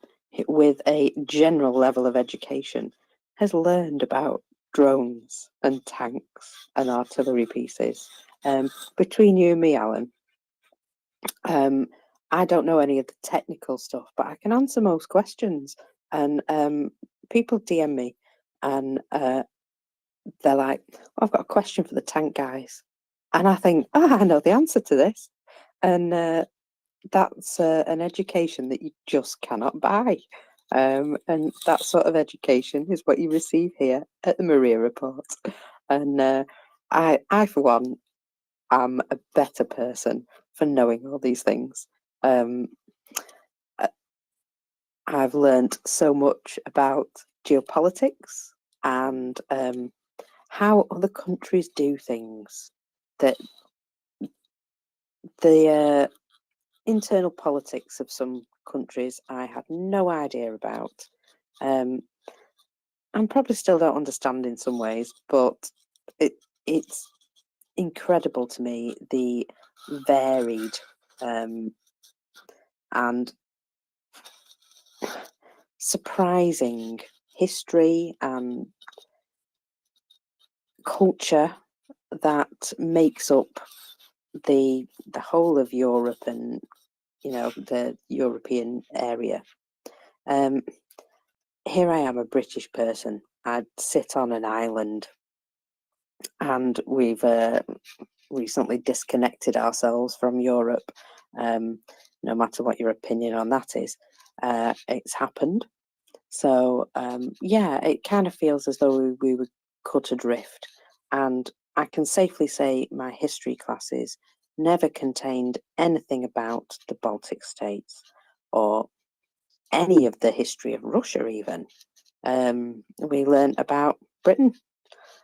with a general level of education, has learned about drones and tanks and artillery pieces. Between you and me, Alan, I don't know any of the technical stuff, but I can answer most questions. And people DM me and they're like, I've got a question for the tank guys. And I think, I know the answer to this. And that's an education that you just cannot buy. And that sort of education is what you receive here at the MriyaReport. And I, for one, am a better person for knowing all these things. I've learned so much about geopolitics and how other countries do things. That the internal politics of some countries I had no idea about. And probably still don't understand in some ways, but it's incredible to me the varied and surprising history and culture that makes up the whole of Europe and the European area. Here I am, a British person. I'd sit on an island, and we've recently disconnected ourselves from Europe. No matter what your opinion on that is, it's happened. So yeah, it kind of feels as though we were cut adrift. And I can safely say my history classes never contained anything about the Baltic states or any of the history of Russia even. We learned about Britain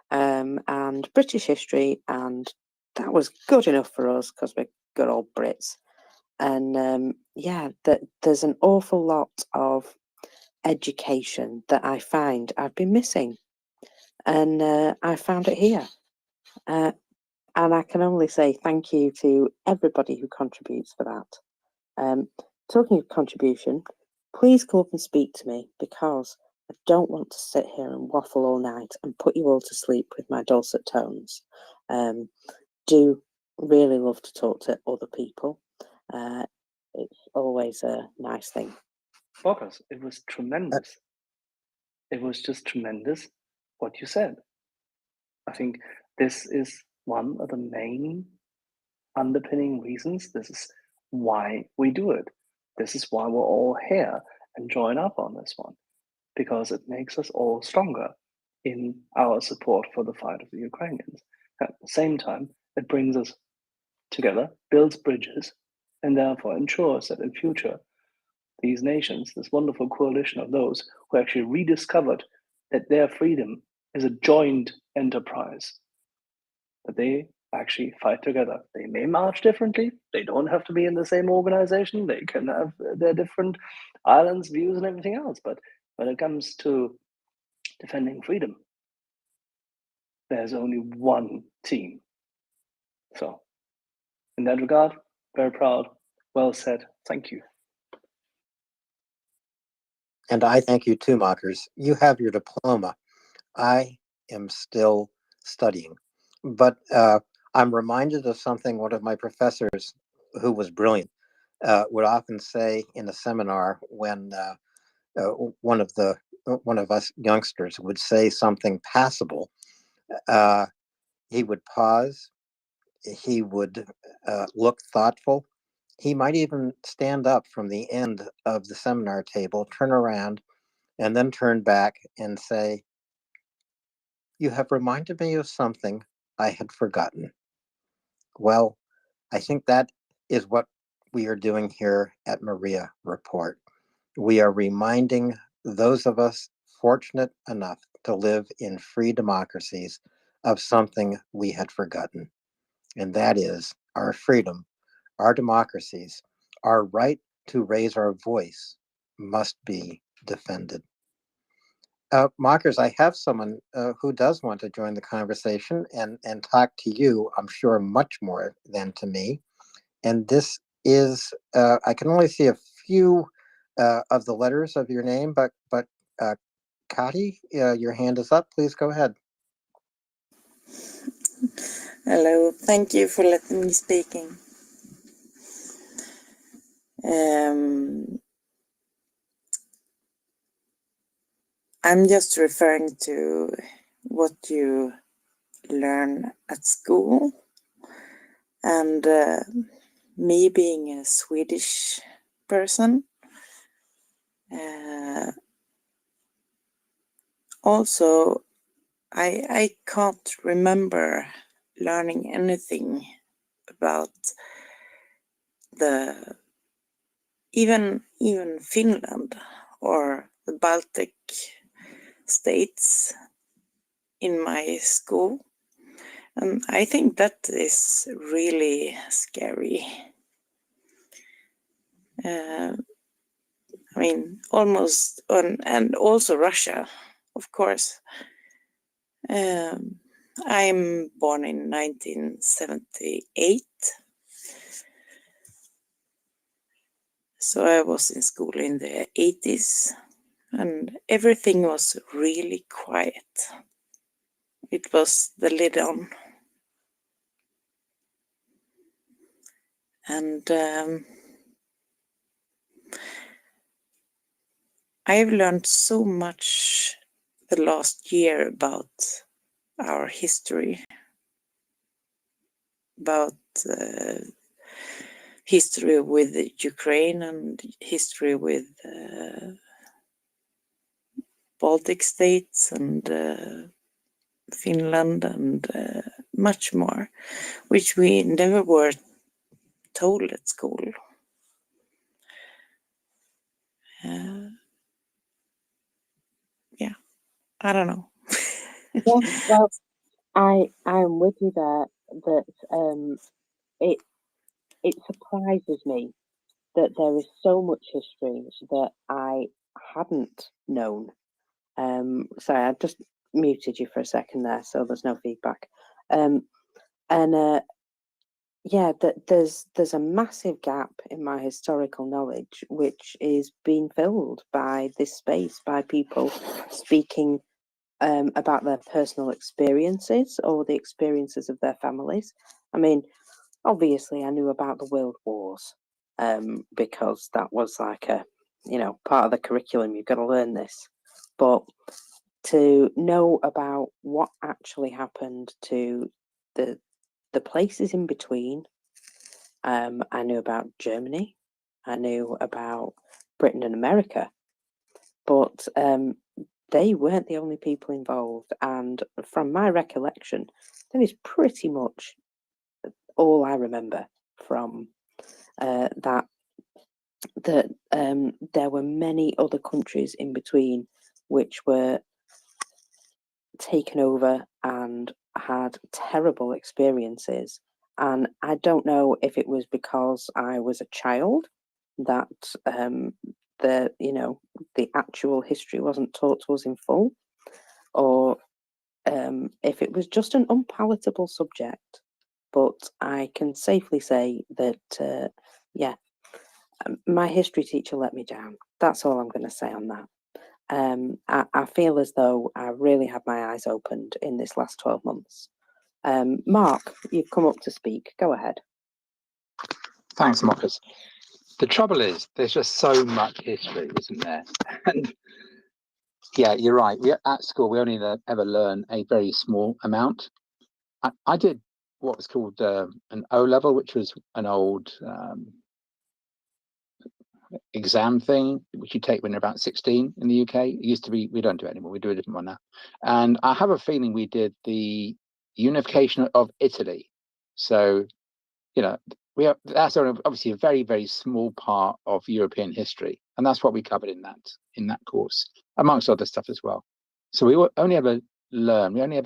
and British history, and that was good enough for us because we're good old Brits. And yeah, there's an awful lot of education that I find I've been missing, and I found it here. And I can only say thank you to everybody who contributes for that. Talking of contribution, please come up and speak to me, because I don't want to sit here and waffle all night and put you all to sleep with my dulcet tones. Do really love to talk to other people. It's always a nice thing. Focus. It was tremendous. It was just tremendous what you said. I think this is one of the main underpinning reasons. This is why we do it. This is why we're all here and join up on this one, because it makes us all stronger in our support for the fight of the Ukrainians. At the same time, it brings us together, builds bridges, and therefore ensures that in future, these nations, this wonderful coalition of those who actually rediscovered that their freedom is a joint enterprise, that they actually fight together. They may march differently. They don't have to be in the same organization. They can have their different islands, views, and everything else. But when it comes to defending freedom, there's only one team. So, in that regard, very proud. Well said. Thank you. And I thank you too, Mockers. You have your diploma. I am still studying. But I'm reminded of something one of my professors, who was brilliant, would often say in a seminar when one of us youngsters would say something passable. He would pause. He would look thoughtful. He might even stand up from the end of the seminar table, turn around, and then turn back and say, "You have reminded me of something I had forgotten." Well, I think that is what we are doing here at MriyaReport. We are reminding those of us fortunate enough to live in free democracies of something we had forgotten. And that is our freedom, our democracies, our right to raise our voice must be defended. Mockers, I have someone who does want to join the conversation and talk to you, I'm sure, much more than to me. And this is, I can only see a few of the letters of your name, but Kati, your hand is up. Please go ahead. Hello, thank you for letting me speaking. I'm just referring to what you learn at school, and me being a Swedish person, also I can't remember learning anything about the even Finland or the Baltic states in my school. And I think that is really scary. I mean, almost on, and also Russia, of course. I'm born in 1978. So I was in school in the 80s, and everything was really quiet. It was the lid on. And I've learned so much the last year about our history, about history with Ukraine and history with Baltic states and Finland and much more, which we never were told at school. Yeah, I don't know. Yeah, well, I'm with you there. That it surprises me that there is so much history that I hadn't known. Sorry, I just muted you for a second there, so there's no feedback. Yeah, there's a massive gap in my historical knowledge, which is being filled by this space, by people speaking about their personal experiences or the experiences of their families. I mean, obviously, I knew about the World Wars because that was like a, part of the curriculum. You've got to learn this, but to know about what actually happened to the places in between. I knew about Germany. I knew about Britain and America, but they weren't the only people involved. And from my recollection, that is pretty much all I remember from that there were many other countries in between which were taken over and had terrible experiences. And I don't know if it was because I was a child that the actual history wasn't taught to us in full, or if it was just an unpalatable subject. But I can safely say that, my history teacher let me down. That's all I'm going to say on that. I feel as though I really had my eyes opened in this last 12 months. Mark, you've come up to speak. Go ahead. Thanks, Marcus. The trouble is, there's just so much history, isn't there? And yeah, you're right. At school, we only ever learn a very small amount. I did what was called an O level, which was an old exam thing, which you take when you're about 16 in the UK. It used to be, we don't do it anymore. We do a different one now. And I have a feeling we did the unification of Italy. So, that's obviously a very, very small part of European history, and that's what we covered in that course, amongst other stuff as well. So we only ever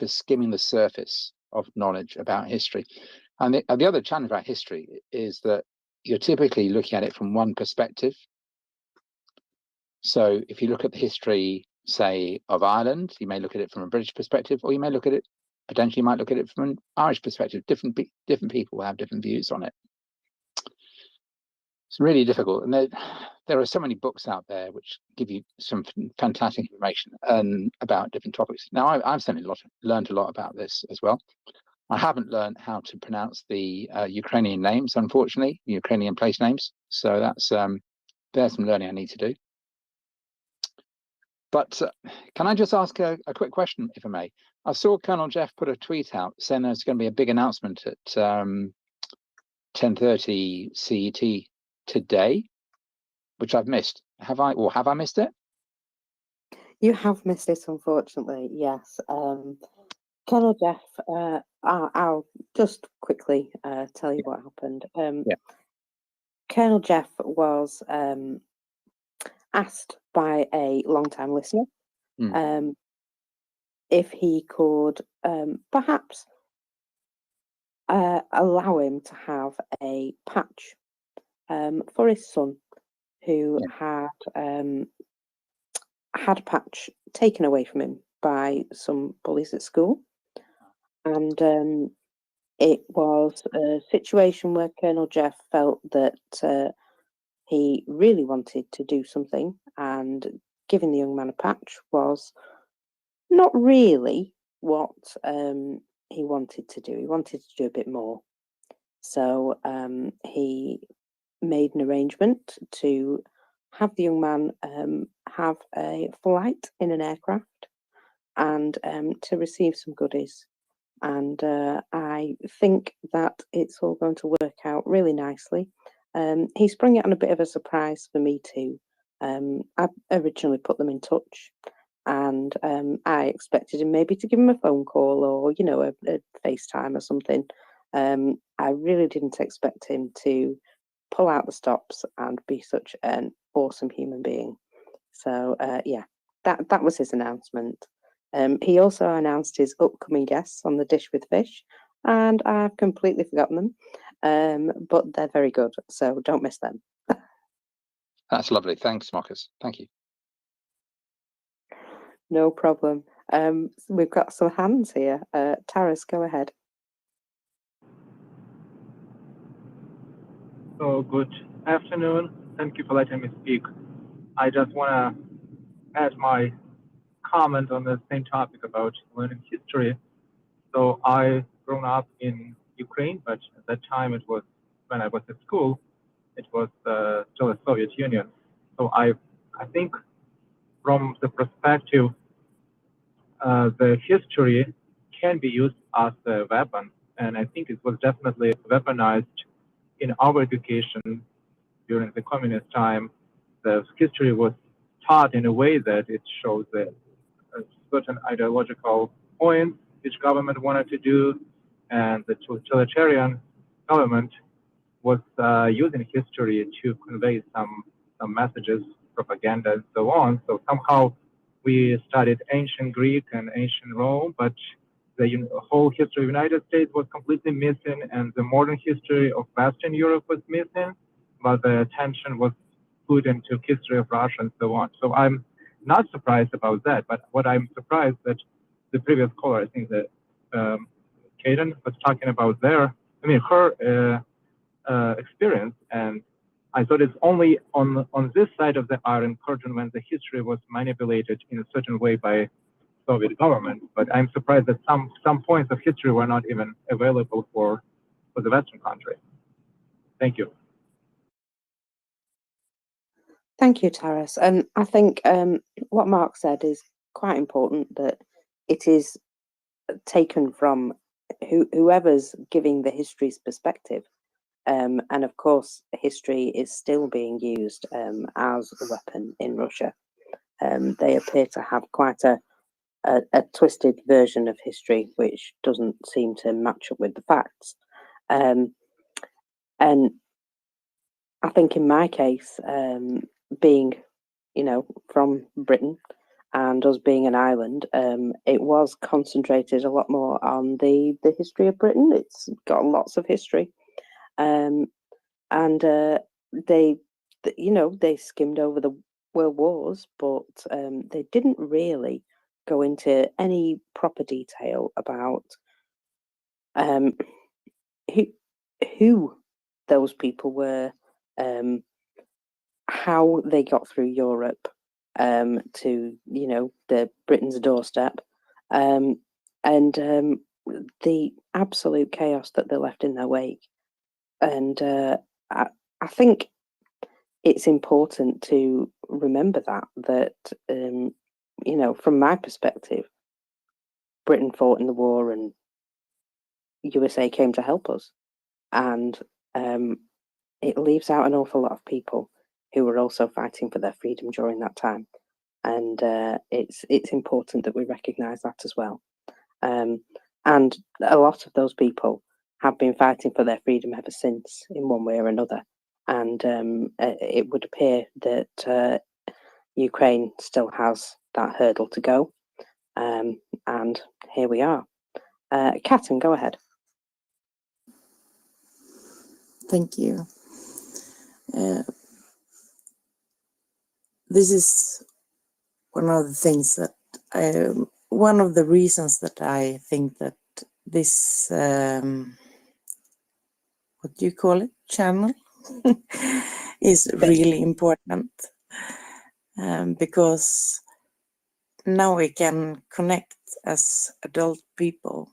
skimming the surface of knowledge about history. And the other challenge about history is that you're typically looking at it from one perspective. So if you look at the history, say, of Ireland, you may look at it from a British perspective, or you may look at it from an Irish perspective. Different people will have different views on it. It's really difficult, and there are so many books out there which give you some fantastic information about different topics. Now, I've certainly learned a lot about this as well. I haven't learned how to pronounce the Ukrainian names, unfortunately, Ukrainian place names. So there's some learning I need to do. But can I just ask a quick question, if I may? I saw Colonel Jeff put a tweet out saying there's going to be a big announcement at 10:30 CET today, which I've missed. Have I missed it? You have missed it, unfortunately. Yes. Colonel Jeff, I'll just quickly tell you what happened. Colonel Jeff was asked by a long-time listener if he could perhaps allow him to have a patch for his son, who Yeah. had a patch taken away from him by some bullies at school, and it was a situation where Colonel Jeff felt that he really wanted to do something, and giving the young man a patch was not really what he wanted to do. He wanted to do a bit more. So he made an arrangement to have the young man have a flight in an aircraft and to receive some goodies. And I think that it's all going to work out really nicely. He sprung it on a bit of a surprise for me too. I originally put them in touch, and I expected him maybe to give him a phone call or a FaceTime or something. I really didn't expect him to pull out the stops and be such an awesome human being. So yeah, that was his announcement. He also announced his upcoming guests on the Dish with Fish, and I've completely forgotten them, but they're very good, so don't miss them. That's lovely. Thanks, Marcus. Thank you. No problem. We've got some hands here. Taras, go ahead. So good afternoon. Thank you for letting me speak. I just want to add my comment on the same topic about learning history. So I grown up in Ukraine, but at that time it was when I was at school, it was still the Soviet Union. So I think from the perspective, the history can be used as a weapon, and I think it was definitely weaponized in our education during the communist time. The history was taught in a way that it shows that certain ideological points which government wanted to do, and the totalitarian government was using history to convey some messages, propaganda, and so on. So somehow we studied ancient Greek and ancient Rome, but the whole history of the United States was completely missing, and the modern history of Western Europe was missing, but the attention was put into history of Russia and so on. So I'm not surprised about that, but what I'm surprised that the previous caller, I think that Kaden was talking about her experience, and I thought it's only on this side of the Iron Curtain when the history was manipulated in a certain way by Soviet government. But I'm surprised that some points of history were not even available for the Western country. Thank you. Thank you, Taras. And I think what Mark said is quite important, that it is taken from whoever's giving the history's perspective. And of course, history is still being used as a weapon in Russia. They appear to have quite a twisted version of history, which doesn't seem to match up with the facts. And I think in my case, being, from Britain and us being an island, it was concentrated a lot more on the history of Britain. It's got lots of history. And they skimmed over the world wars, but they didn't really go into any proper detail about who those people were, how they got through Europe to the Britain's doorstep, and the absolute chaos that they left in their wake. And I think it's important to remember that from my perspective, Britain fought in the war and USA came to help us, and it leaves out an awful lot of people who were also fighting for their freedom during that time, and it's important that we recognise that as well. And a lot of those people have been fighting for their freedom ever since, in one way or another. And it would appear that Ukraine still has that hurdle to go. And and here we are. Catherine, go ahead. Thank you. This is one of the things that one of the reasons that I think that this, what do you call it, channel, is really important, because now we can connect as adult people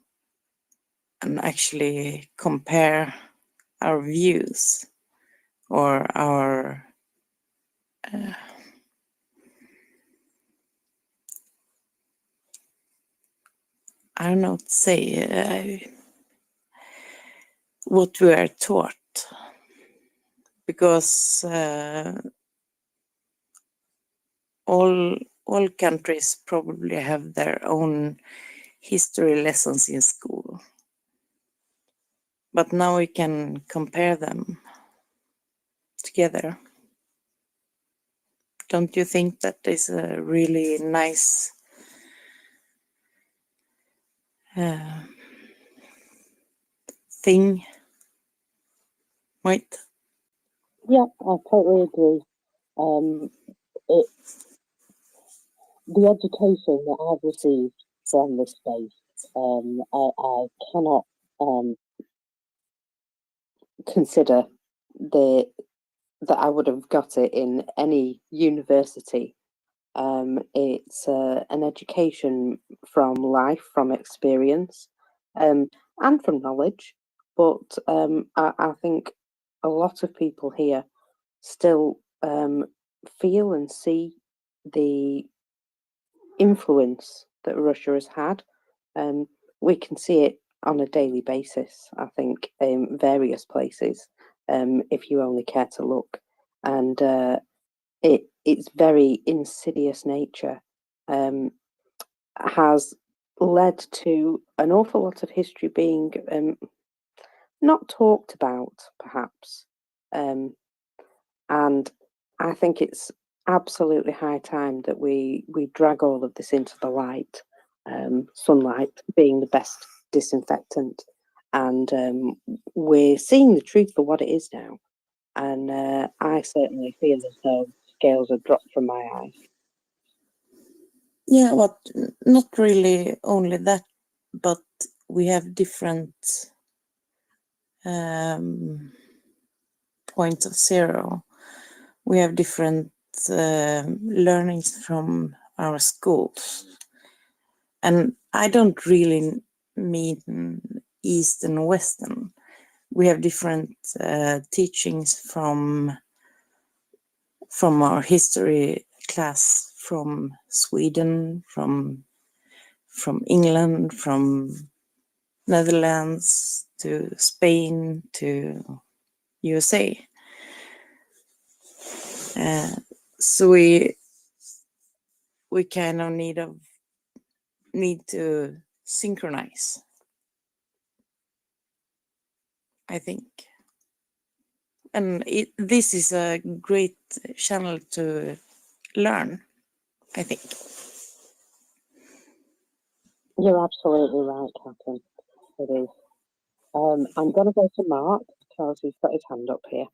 and actually compare our views or our I don't know what to say, what we are taught, because all countries probably have their own history lessons in school, but now we can compare them together. Don't you think that is a really nice thing? Right? Yeah, I totally agree. The education that I've received from this space, I cannot consider that I would have got it in any university. It's an education from life, from experience, and from knowledge. But I think a lot of people here still feel and see the influence that Russia has had. We can see it on a daily basis, I think, in various places, if you only care to look. And its very insidious nature has led to an awful lot of history being not talked about, perhaps. And I think it's absolutely high time that we drag all of this into the light. Sunlight being the best disinfectant, and we're seeing the truth for what it is now. And I certainly feel as though scales have dropped from my eyes. Yeah, but not really only that, but we have different points of zero. We have different learnings from our schools. And I don't really mean East and Western. We have different teachings from our history class, from Sweden, from England, from Netherlands to Spain to USA. So we kind of need to synchronize, I think. And this is a great channel to learn, I think. You're absolutely right, Catherine. It is. I'm going to go to Mark because he's got his hand up here.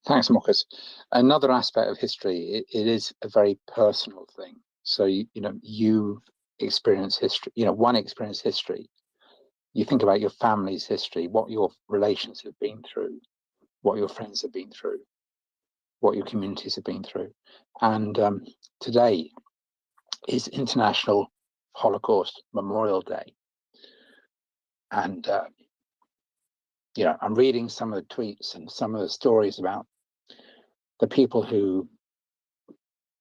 Thanks, Marcus. Another aspect of history, it is a very personal thing. So, you experience history, one experience history. You think about your family's history, what your relations have been through, what your friends have been through, what your communities have been through. And today is International Holocaust Memorial Day. And, I'm reading some of the tweets and some of the stories about the people who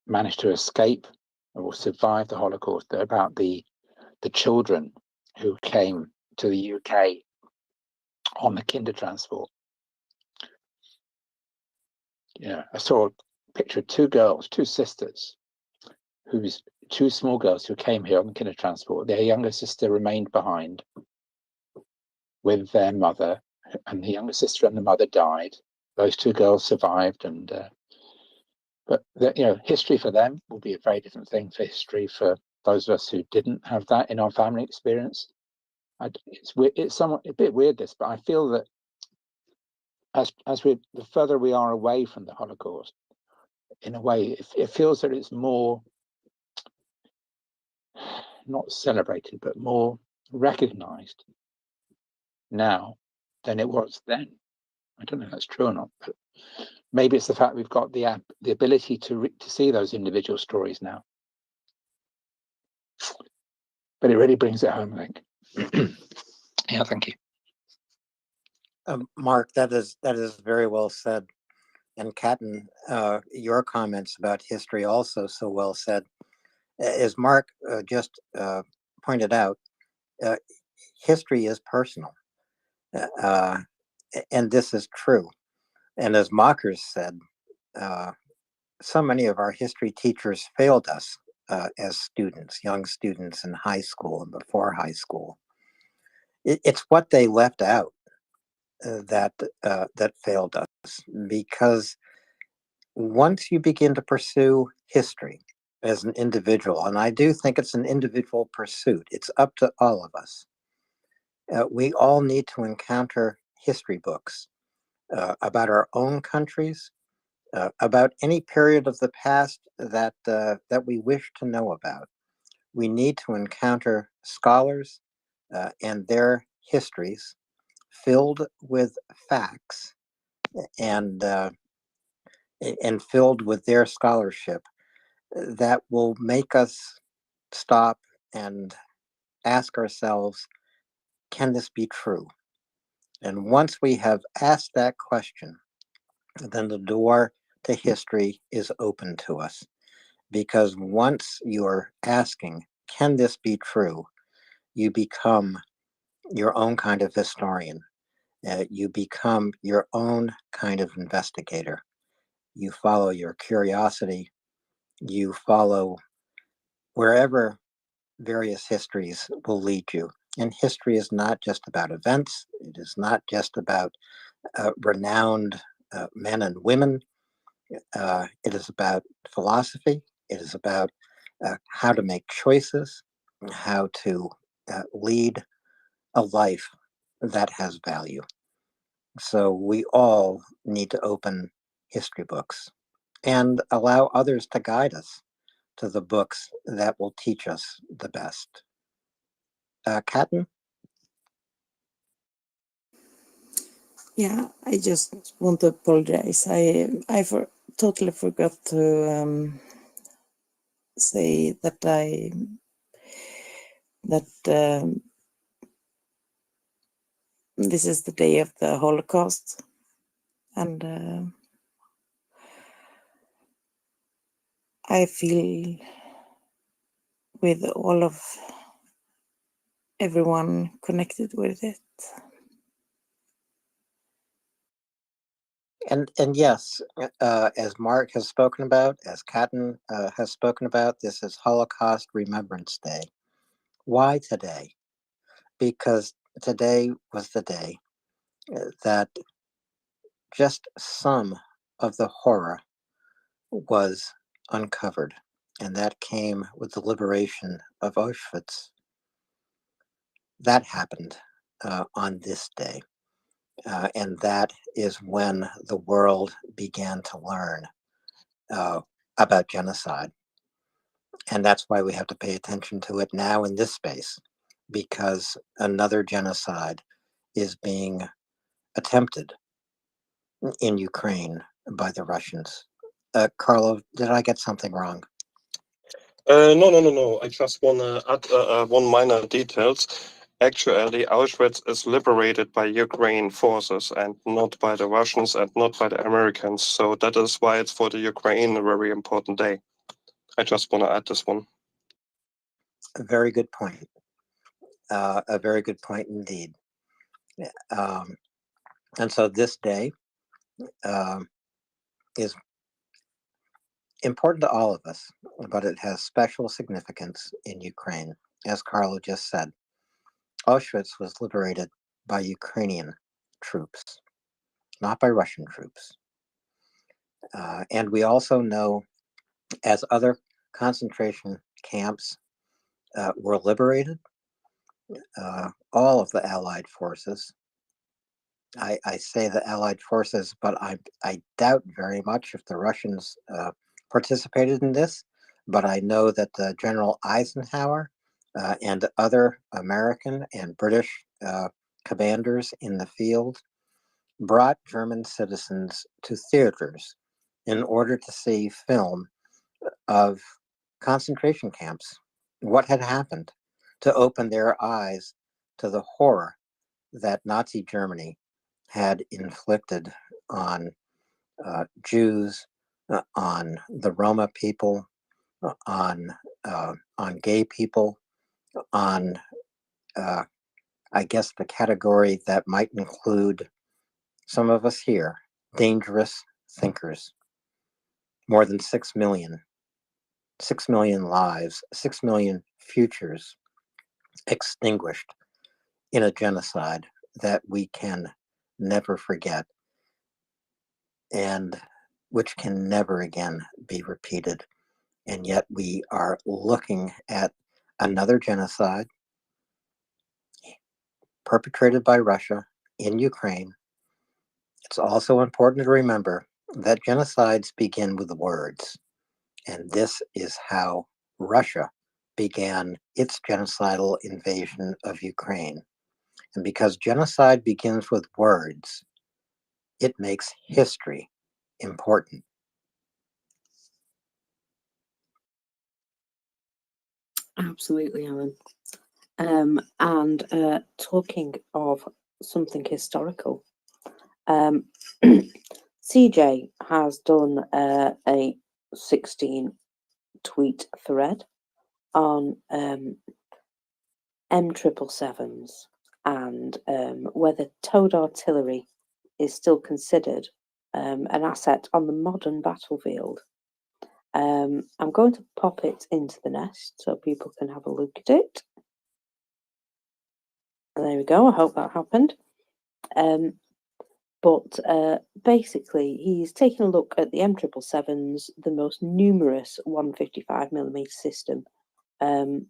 managed to escape or survive the Holocaust. They're about the children who came to the UK on the kinder transport. I saw a picture of two sisters, two small girls who came here on the kinder transport. Their younger sister remained behind with their mother, and the younger sister and the mother died. Those two girls survived, but history for them will be a very different thing for history for those of us who didn't have that in our family experience. It's weird, it's somewhat a bit weird this, but I feel that the further we are away from the Holocaust, in a way, it feels that it's more not celebrated, but more recognized now than it was then. I don't know if that's true or not, but maybe it's the fact we've got the ability to see those individual stories now. But it really brings it home, I think. Yeah, thank you. Mark, that is very well said. And Catton, your comments about history also so well said. As Mark just pointed out, history is personal. And this is true. And as Mockers said, so many of our history teachers failed us as students, young students in high school and before high school. It's what they left out that failed us, because once you begin to pursue history as an individual, and I do think it's an individual pursuit, it's up to all of us. We all need to encounter history books about our own countries, about any period of the past that we wish to know about. We need to encounter scholars and their histories filled with facts and filled with their scholarship that will make us stop and ask ourselves, can this be true? And once we have asked that question, then the door to history is open to us. Because once you're asking, can this be true? You become your own kind of historian. You become your own kind of investigator. You follow your curiosity. You follow wherever various histories will lead you. And history is not just about events. It is not just about renowned men and women. It is about philosophy. It is about how to make choices, how to lead a life that has value. So we all need to open history books and allow others to guide us to the books that will teach us the best. Catton? Yeah, I just want to apologize. I totally forgot to say that this is the day of the Holocaust, and I feel with all of everyone connected with it. And yes, as Mark has spoken about, as Catton has spoken about, this is Holocaust Remembrance Day. Why today? Because today was the day that just some of the horror was uncovered, and that came with the liberation of Auschwitz. That happened on this day. And that is when the world began to learn about genocide. And that's why we have to pay attention to it now in this space, because another genocide is being attempted in Ukraine by the Russians. Carlo, did I get something wrong? No. I just want to add one minor details. Actually, Auschwitz is liberated by Ukraine forces and not by the Russians and not by the Americans. So that is why it's for the Ukraine a very important day. I just want to add this one. A very good point. A very good point indeed. And so this day is important to all of us, but it has special significance in Ukraine. As Carlo just said, Auschwitz was liberated by Ukrainian troops, not by Russian troops. And we also know, as other concentration camps were liberated. All of the Allied forces. I say the Allied forces, but I doubt very much if the Russians participated in this. But I know that General Eisenhower and other American and British commanders in the field brought German citizens to theaters in order to see film of concentration camps, what had happened, to open their eyes to the horror that Nazi Germany had inflicted on Jews, on the Roma people, on gay people, on I guess the category that might include some of us here, dangerous thinkers. More than 6 million. 6 million lives, 6 million futures extinguished in a genocide that we can never forget and which can never again be repeated. And yet we are looking at another genocide perpetrated by Russia in Ukraine. It's also important to remember that genocides begin with words. And this is how Russia began its genocidal invasion of Ukraine. And because genocide begins with words, it makes history important. Absolutely, Alan. And talking of something historical, CJ has done a 16 tweet thread on M777s and whether towed artillery is still considered an asset on the modern battlefield. I'm going to pop it into the nest so people can have a look at it. There we go. I hope that happened. But basically, he's taking a look at the M777s, the most numerous 155mm system, and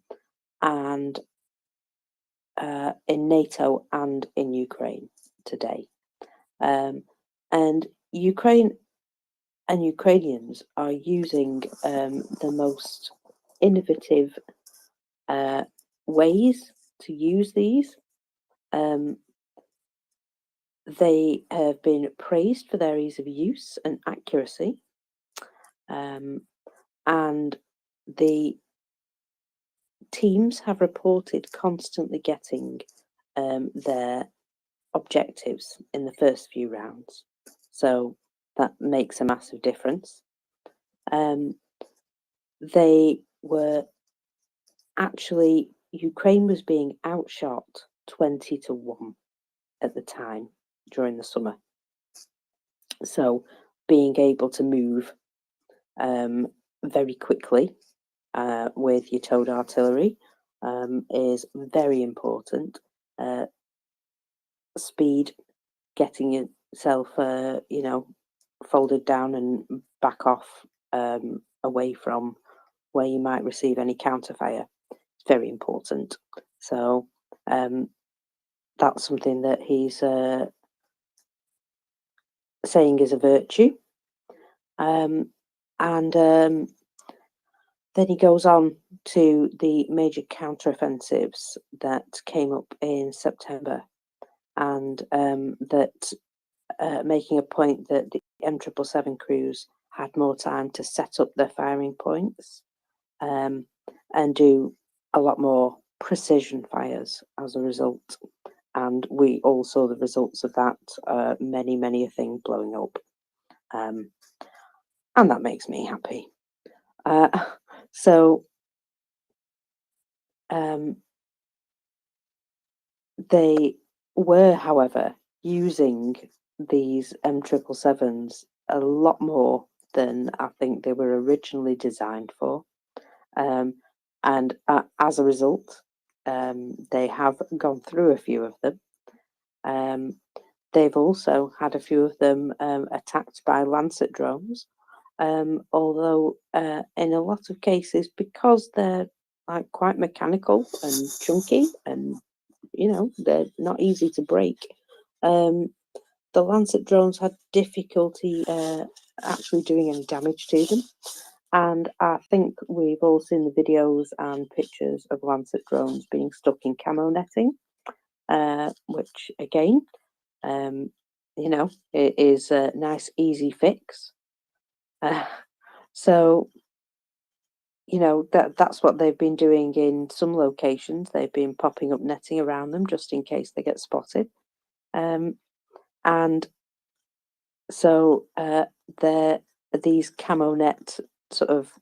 in NATO and in Ukraine today. And Ukraine and Ukrainians are using the most innovative ways to use these. They have been praised for their ease of use and accuracy, and the teams have reported constantly getting their objectives in the first few rounds. So that makes a massive difference. They were actually, Ukraine was being outshot 20-1 at the time during the summer. So being able to move very quickly with your towed artillery is very important. Speed, getting yourself, folded down and back off away from where you might receive any counterfire. It's very important. So that's something that he's saying is a virtue. And then he goes on to the major counteroffensives that came up in September, and that making a point that the M777 crews had more time to set up their firing points and do a lot more precision fires as a result. And we all saw the results of that, many a thing blowing up. And that makes me happy. So they were, however, using these M777s a lot more than I think they were originally designed for. And as a result, they have gone through a few of them. They've also had a few of them attacked by Lancet drones, although in a lot of cases, because they're like quite mechanical and chunky, and they're not easy to break. The Lancet drones had difficulty actually doing any damage to them. And I think we've all seen the videos and pictures of Lancet drones being stuck in camo netting, which again, it is a nice, easy fix. So, that's what they've been doing in some locations. They've been popping up netting around them just in case they get spotted. And so these camo net sort of,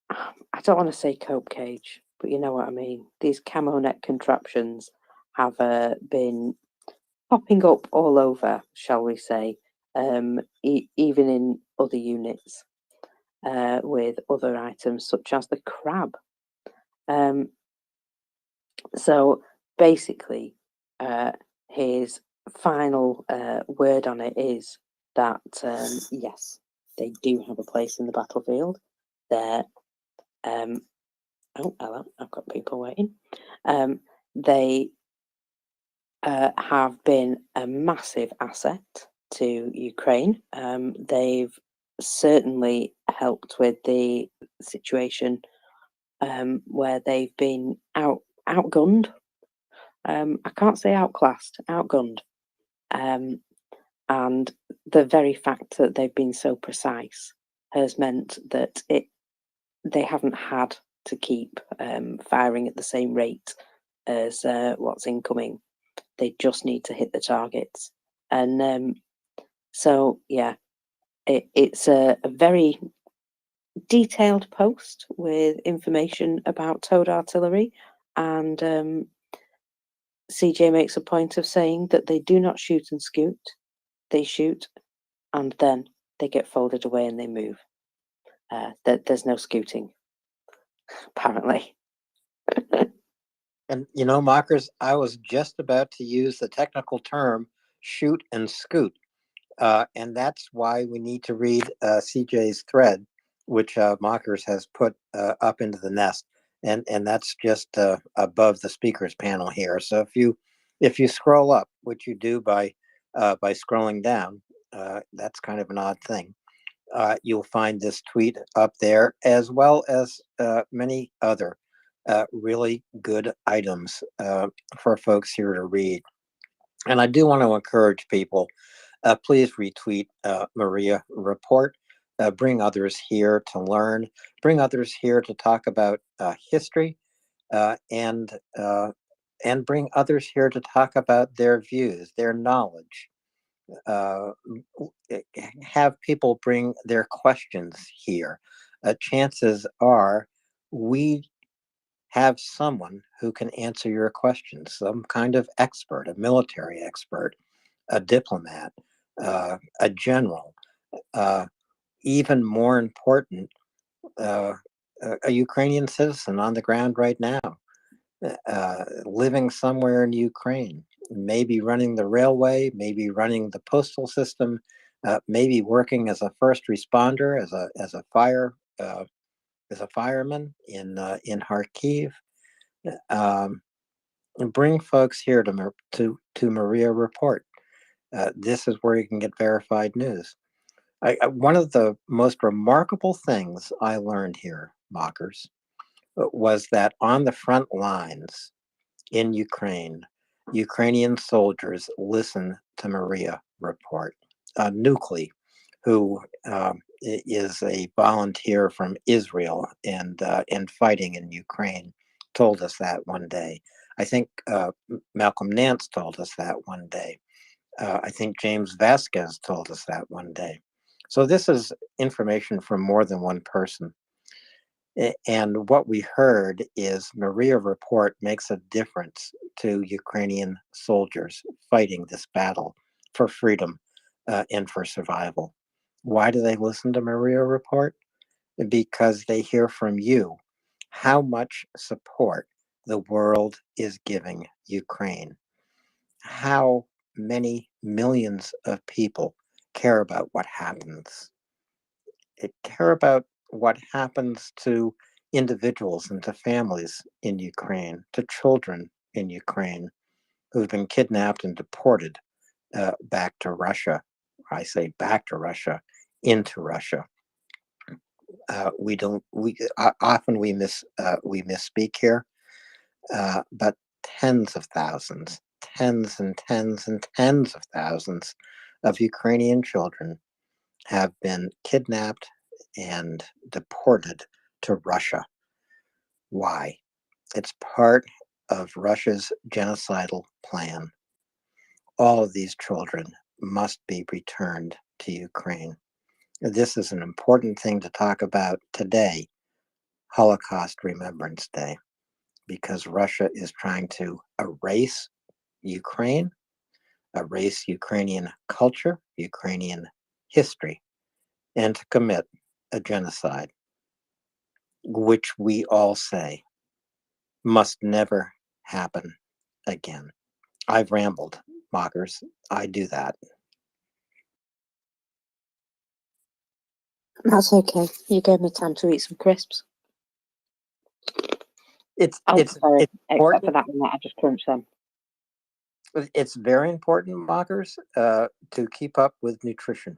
I don't want to say cope cage, but you know what I mean. These camo net contraptions have been popping up all over, shall we say, even in other units with other items such as the crab. So basically, his final word on it is that yes, they do have a place in the battlefield. They're oh, hello, I've got people waiting. They have been a massive asset to Ukraine. They've certainly helped with the situation where they've been outgunned. I can't say outclassed, outgunned. And the very fact that they've been so precise has meant that they haven't had to keep firing at the same rate as what's incoming. They just need to hit the targets. And so, yeah, it's a very detailed post with information about towed artillery, and CJ makes a point of saying that they do not shoot and scoot. They shoot and then they get folded away and they move. There's no scooting, apparently. And Mockers, I was just about to use the technical term shoot and scoot. And that's why we need to read CJ's thread, which Mockers has put up into the nest. And that's just above the speakers panel here. So if you scroll up, which you do by scrolling down, that's kind of an odd thing. You'll find this tweet up there, as well as many other really good items for folks here to read. And I do want to encourage people, please retweet MriyaReport. Bring others here to learn. Bring others here to talk about history, and bring others here to talk about their views, their knowledge. Have people bring their questions here. Chances are we have someone who can answer your questions, some kind of expert, a military expert, a diplomat, a general, even more important, a Ukrainian citizen on the ground right now, living somewhere in Ukraine, maybe running the railway, maybe running the postal system, maybe working as a first responder, as a fireman in Kharkiv. And bring folks here to MriyaReport. This is where you can get verified news. One of the most remarkable things I learned here, Mockers, was that on the front lines in Ukraine, Ukrainian soldiers listen to MriyaReport. Nucley, who is a volunteer from Israel and fighting in Ukraine, told us that one day. I think Malcolm Nance told us that one day. I think James Vasquez told us that one day. So this is information from more than one person. And what we heard is MriyaReport makes a difference to Ukrainian soldiers fighting this battle for freedom and for survival. Why do they listen to MriyaReport? Because they hear from you how much support the world is giving Ukraine. How many millions of people care about what happens. It care about what happens to individuals and to families in Ukraine, to children in Ukraine who've been kidnapped and deported back to Russia. I say back to Russia, into Russia. We don't. We often we misspeak here, but tens of thousands, tens and tens and tens of thousands of Ukrainian children have been kidnapped and deported to Russia. Why? It's part of Russia's genocidal plan. All of these children must be returned to Ukraine. This is an important thing to talk about today, Holocaust Remembrance Day, because Russia is trying to erase Ukraine, erase Ukrainian culture, Ukrainian history, and to commit a genocide, which we all say must never happen again. I've rambled, mockers. I do that. That's okay. You gave me time to eat some crisps. Sorry, except important. for that one that I just crunched them. It's very important, mockers, to keep up with nutrition.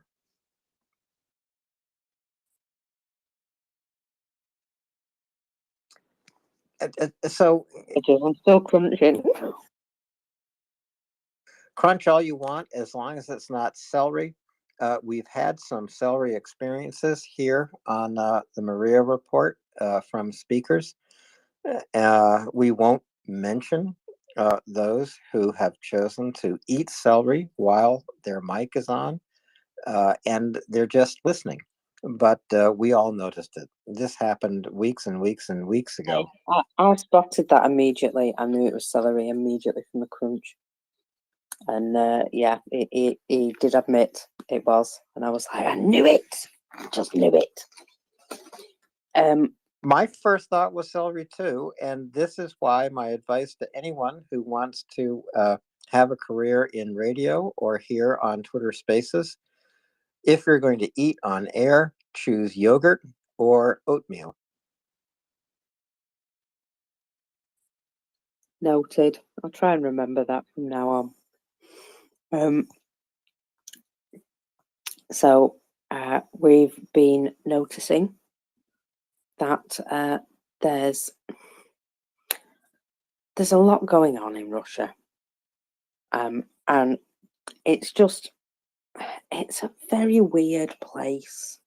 So I'm still crunching. Crunch all you want, as long as it's not celery. We've had some celery experiences here on the Maria Report from speakers. We won't mention those who have chosen to eat celery while their mic is on, and they're just listening. But we all noticed it. This happened weeks and weeks and weeks ago. I spotted that immediately. I knew it was celery immediately from the crunch. And yeah, he did admit it was. And I was like, I knew it. I just knew it. My first thought was celery too. And this is why my advice to anyone who wants to have a career in radio or here on Twitter Spaces, if you're going to eat on air, choose yogurt or oatmeal. Noted. I'll try and remember that from now on. So we've been noticing that there's a lot going on in Russia, and it's a very weird place.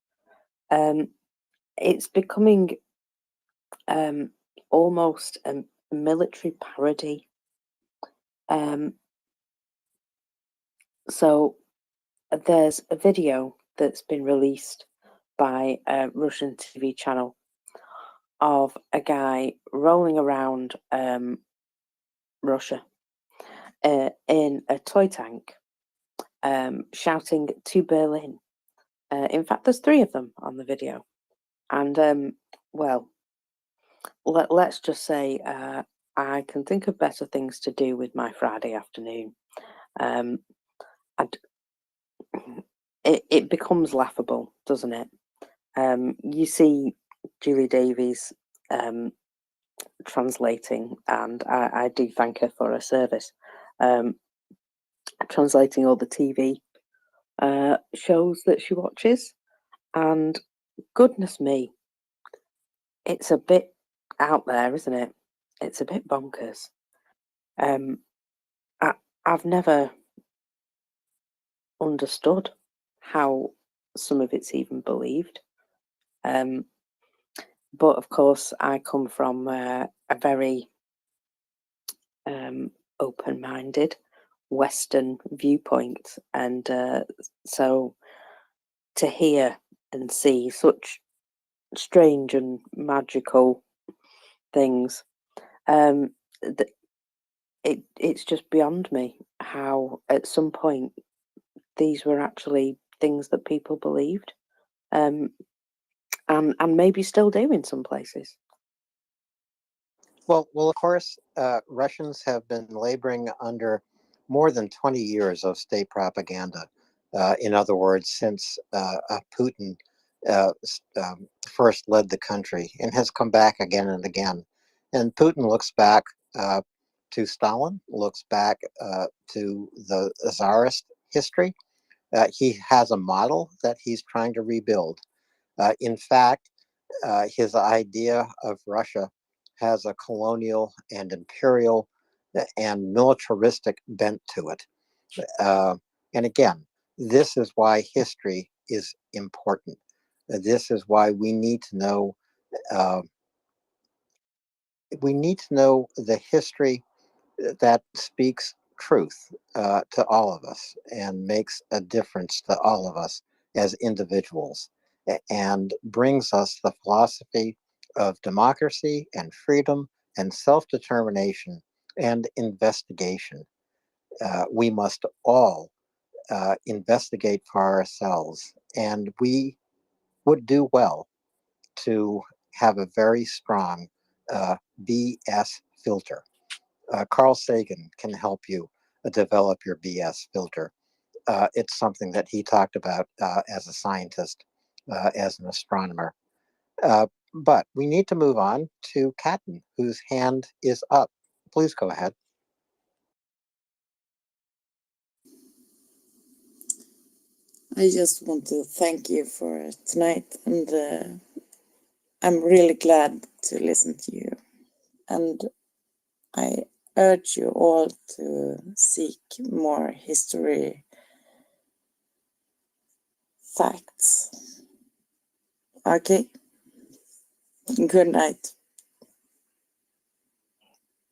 It's becoming almost a military parody. So there's a video that's been released by a Russian TV channel of a guy rolling around Russia in a toy tank, shouting to Berlin. In fact, there's 3 of them on the video. And, well, let's just say I can think of better things to do with my Friday afternoon. It becomes laughable, doesn't it? You see Julie Davies translating, and I do thank her for her service, translating all the TV shows that she watches, and goodness me, it's a bit out there, isn't it? It's a bit bonkers. I've never understood how some of it's even believed. But of course, I come from a very open-minded Western viewpoint, and so to hear and see such strange and magical things, it's just beyond me how at some point these were actually things that people believed, and maybe still do in some places. Well, of course, Russians have been laboring under more than 20 years of state propaganda. In other words, since Putin first led the country and has come back again and again. And Putin looks back to Stalin, looks back to the Tsarist history. He has a model that he's trying to rebuild. In fact, his idea of Russia has a colonial and imperial and militaristic bent to it. And again, this is why history is important. This is why we need to know. We need to know the history that speaks truth to all of us and makes a difference to all of us as individuals and brings us the philosophy of democracy and freedom and self-determination and investigation. We must all investigate for ourselves, and we would do well to have a very strong BS filter. Carl Sagan can help you develop your BS filter. It's something that he talked about as a scientist, as an astronomer. But we need to move on to Catton, whose hand is up. Please go ahead. I just want to thank you for tonight, and I'm really glad to listen to you. And I urge you all to seek more history facts. Okay? Good night.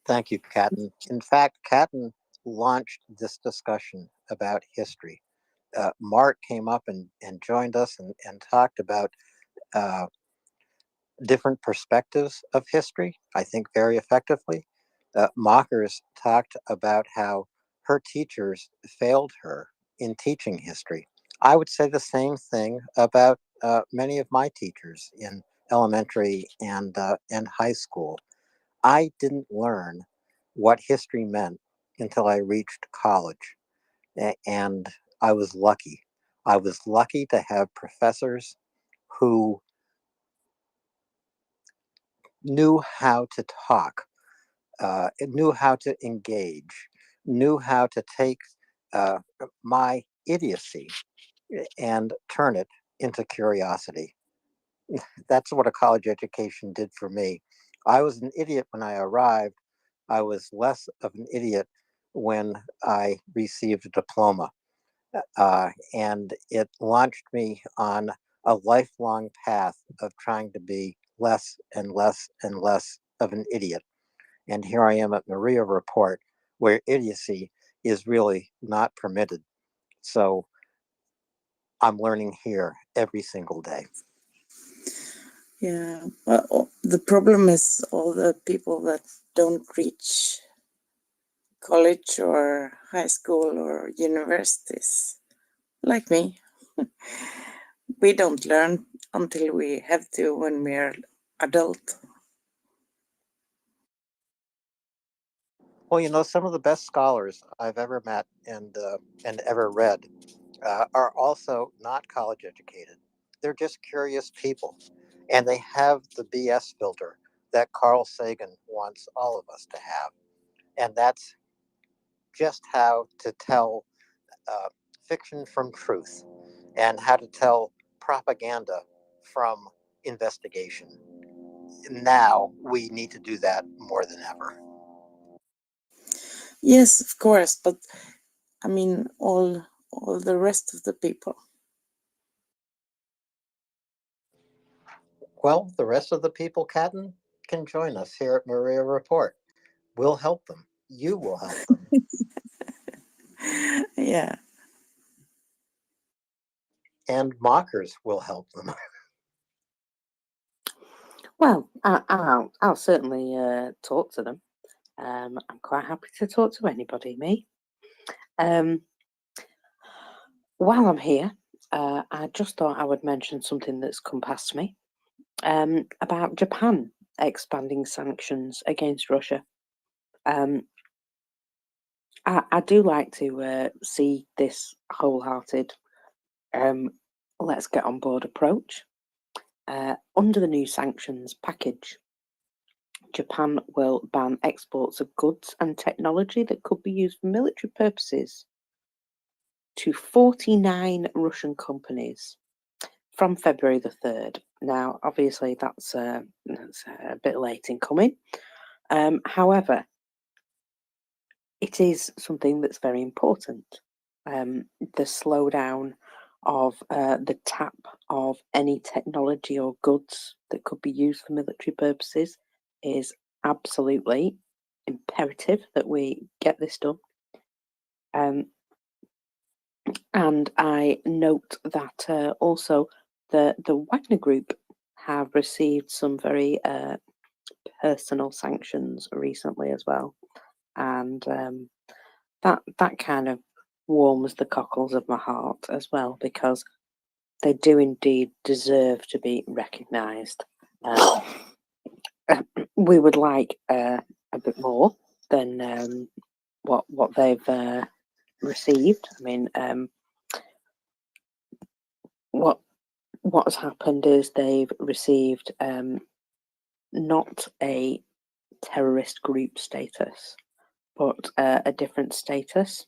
Thank you, Catton. In fact, Catton launched this discussion about history. Mark came up and joined us and talked about different perspectives of history, I think very effectively. Mockers talked about how her teachers failed her in teaching history. I would say the same thing about many of my teachers in elementary and high school. I didn't learn what history meant until I reached college, and I was lucky. I was lucky to have professors who knew how to talk, knew how to engage, knew how to take uh, my idiocy and turn it into curiosity. That's what a college education did for me. I was an idiot when I arrived. I was less of an idiot when I received a diploma. And it launched me on a lifelong path of trying to be less and less and less of an idiot. And here I am at MriyaReport, where idiocy is really not permitted. So I'm learning here every single day. Yeah, well, the problem is all the people that don't reach college or high school or universities, like me. We don't learn until we have to when we're adult. Well, you know, some of the best scholars I've ever met and ever read are also not college educated. They're just curious people, and they have the BS filter that Carl Sagan wants all of us to have, and that's just how to tell uh, fiction from truth and how to tell propaganda from investigation. Now we need to do that more than ever. Yes, of course, but I mean all the rest of the people. Well, the rest of the people, Catton, can join us here at MriyaReport. We'll help them. You will help them. Yeah. And mockers will help them. Well, I'll certainly talk to them. I'm quite happy to talk to anybody, me. While I'm here, I just thought I would mention something that's come past me about Japan expanding sanctions against Russia. I do like to see this wholehearted let's get on board approach. under the new sanctions package, Japan will ban exports of goods and technology that could be used for military purposes to 49 Russian companies from February the 3rd. Now, obviously, that's a bit late in coming. However, it is something that's very important. The slowdown of the tap of any technology or goods that could be used for military purposes is absolutely imperative that we get this done. And I note that also the Wagner Group have received some very personal sanctions recently as well, and that kind of warms the cockles of my heart as well, because they do indeed deserve to be recognised. We would like a bit more than what they've received. I mean, what's happened is they've received not a terrorist group status, but a different status,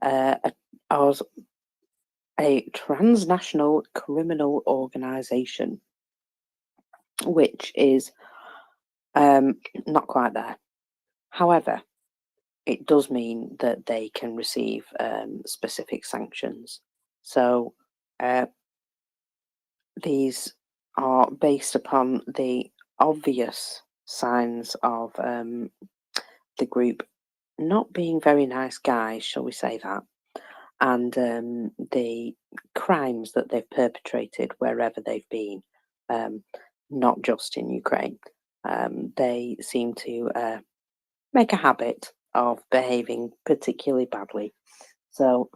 as a transnational criminal organisation, which is not quite there. However, it does mean that they can receive specific sanctions. So these are based upon the obvious signs of the group not being very nice guys, shall we say that, and the crimes that they've perpetrated wherever they've been, not just in Ukraine. They seem to make a habit of behaving particularly badly. So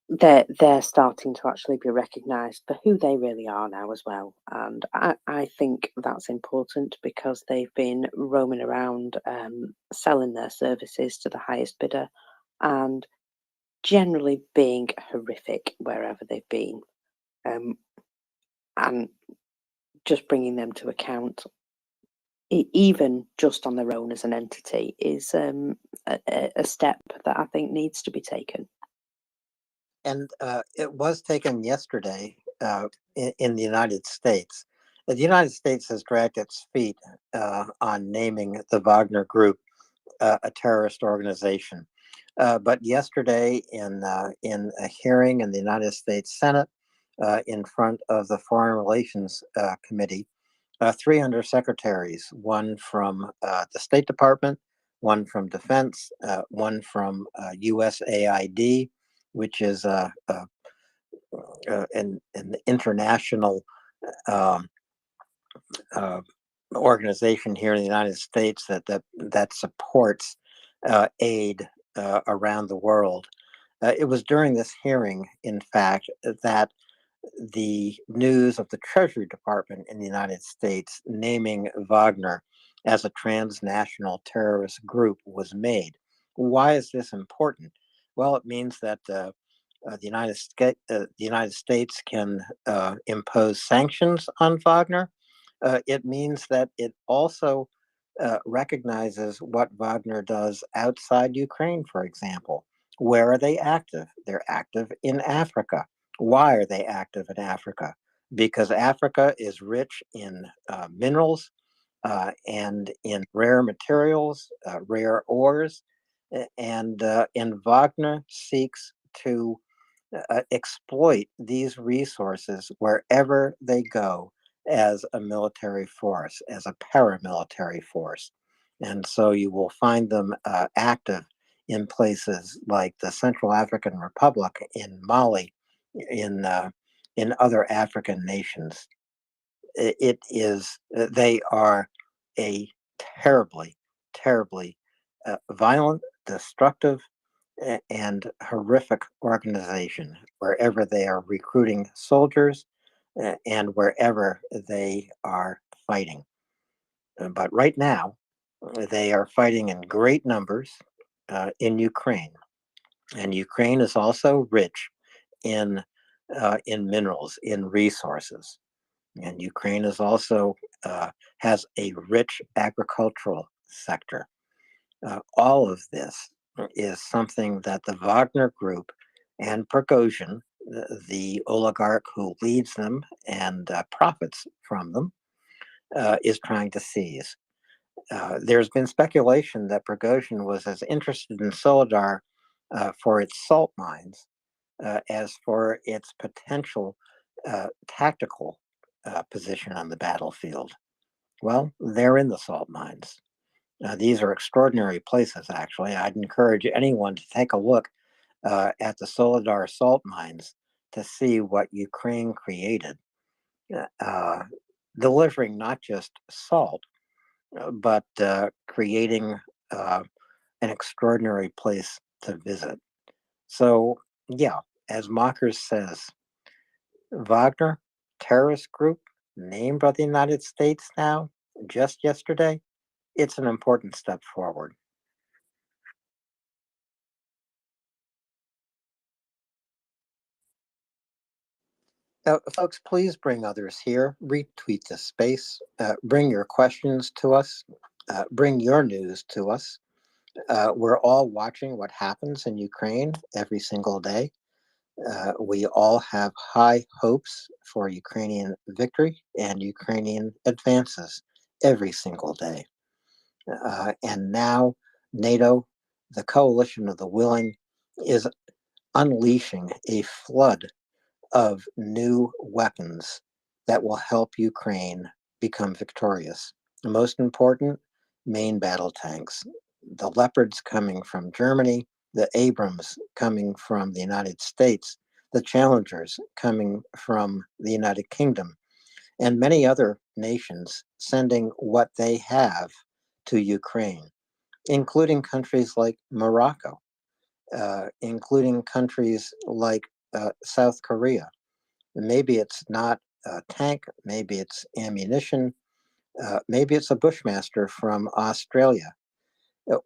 they're starting to actually be recognised for who they really are now as well. And I think that's important, because they've been roaming around selling their services to the highest bidder and generally being horrific wherever they've been. And just bringing them to account, even just on their own as an entity, is a step that I think needs to be taken. And it was taken yesterday in the United States. The United States has dragged its feet on naming the Wagner Group a terrorist organization. But yesterday, in a hearing in the United States Senate, in front of the Foreign Relations Committee, 3 undersecretaries, one from the State Department, one from Defense, one from USAID, which is an international organization here in the United States that supports aid around the world. It was during this hearing, in fact, that the news of the Treasury Department in the United States naming Wagner as a transnational terrorist group was made. Why is this important? Well, it means that the United States can impose sanctions on Wagner. It means that it also recognizes what Wagner does outside Ukraine, for example. Where are they active? They're active in Africa. Why are they active in Africa? Because Africa is rich in minerals and in rare materials, rare ores, and Wagner seeks to exploit these resources wherever they go as a military force, as a paramilitary force. And so you will find them active in places like the Central African Republic, in Mali, in other African nations. They are a terribly, terribly violent, destructive, and horrific organization wherever they are recruiting soldiers and wherever they are fighting. But right now, they are fighting in great numbers in Ukraine, and Ukraine is also rich in minerals, in resources. And Ukraine is also has a rich agricultural sector. All of this is something that the Wagner Group and Prigozhin, the oligarch who leads them and profits from them, is trying to seize. There's been speculation that Prigozhin was as interested in Soledar for its salt mines as for its potential tactical position on the battlefield. Well, they're in the salt mines. These are extraordinary places, actually. I'd encourage anyone to take a look at the Soledar salt mines to see what Ukraine created, delivering not just salt, but creating an extraordinary place to visit. So, yeah, as Mockers says, Wagner, terrorist group named by the United States now, just yesterday, it's an important step forward. Folks, please bring others here. Retweet this space. Bring your questions to us. Bring your news to us. We're all watching what happens in Ukraine every single day. We all have high hopes for Ukrainian victory and Ukrainian advances every single day. And now NATO, the coalition of the willing, is unleashing a flood of new weapons that will help Ukraine become victorious. The most important, main battle tanks. The Leopards coming from Germany, the Abrams coming from the United States, the Challengers coming from the United Kingdom, and many other nations sending what they have to Ukraine, including countries like Morocco, including countries like South Korea. Maybe it's not a tank, maybe it's ammunition, maybe it's a Bushmaster from Australia.